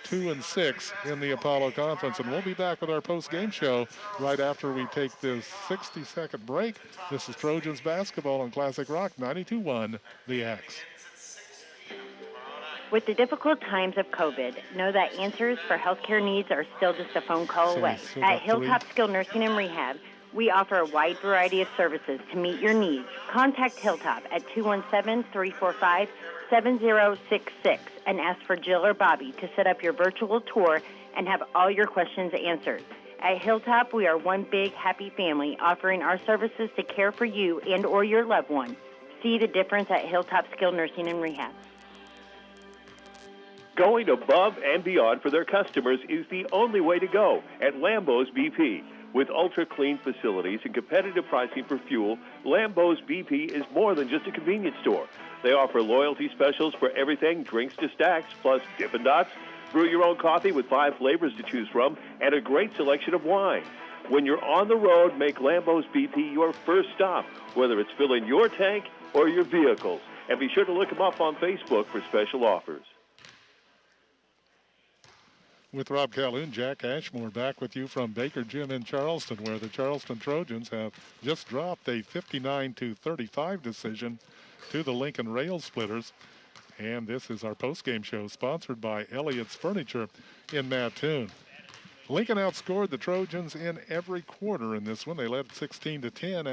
S2: 2-6 in the Apollo Conference. And we'll be back with our post-game show right after we take this 60-second break. This is Trojans basketball on Classic Rock 92.1 The X.
S3: With the difficult times of COVID, know that answers for healthcare needs are still just a phone call away. At Hilltop Skilled Nursing and Rehab, we offer a wide variety of services to meet your needs. Contact Hilltop at 217-345-7066 and ask for Jill or Bobby to set up your virtual tour and have all your questions answered. At Hilltop, we are one big happy family offering our services to care for you and or your loved one. See the difference at Hilltop Skilled Nursing and Rehab.
S4: Going above and beyond for their customers is the only way to go at Lambeau's BP. With ultra-clean facilities and competitive pricing for fuel, Lambeau's BP is more than just a convenience store. They offer loyalty specials for everything drinks to stacks, plus Dippin' Dots. Brew your own coffee with 5 flavors to choose from and a great selection of wine. When you're on the road, make Lambeau's BP your first stop, whether it's filling your tank or your vehicles. And be sure to look them up on Facebook for special offers.
S2: With Rob Calhoun, Jack Ashmore back with you from Baker Gym in Charleston, where the Charleston Trojans have just dropped a 59-35 decision to the Lincoln Rail Splitters. And this is our postgame show sponsored by Elliott's Furniture in Mattoon. Lincoln outscored the Trojans in every quarter in this one. They led 16-10 after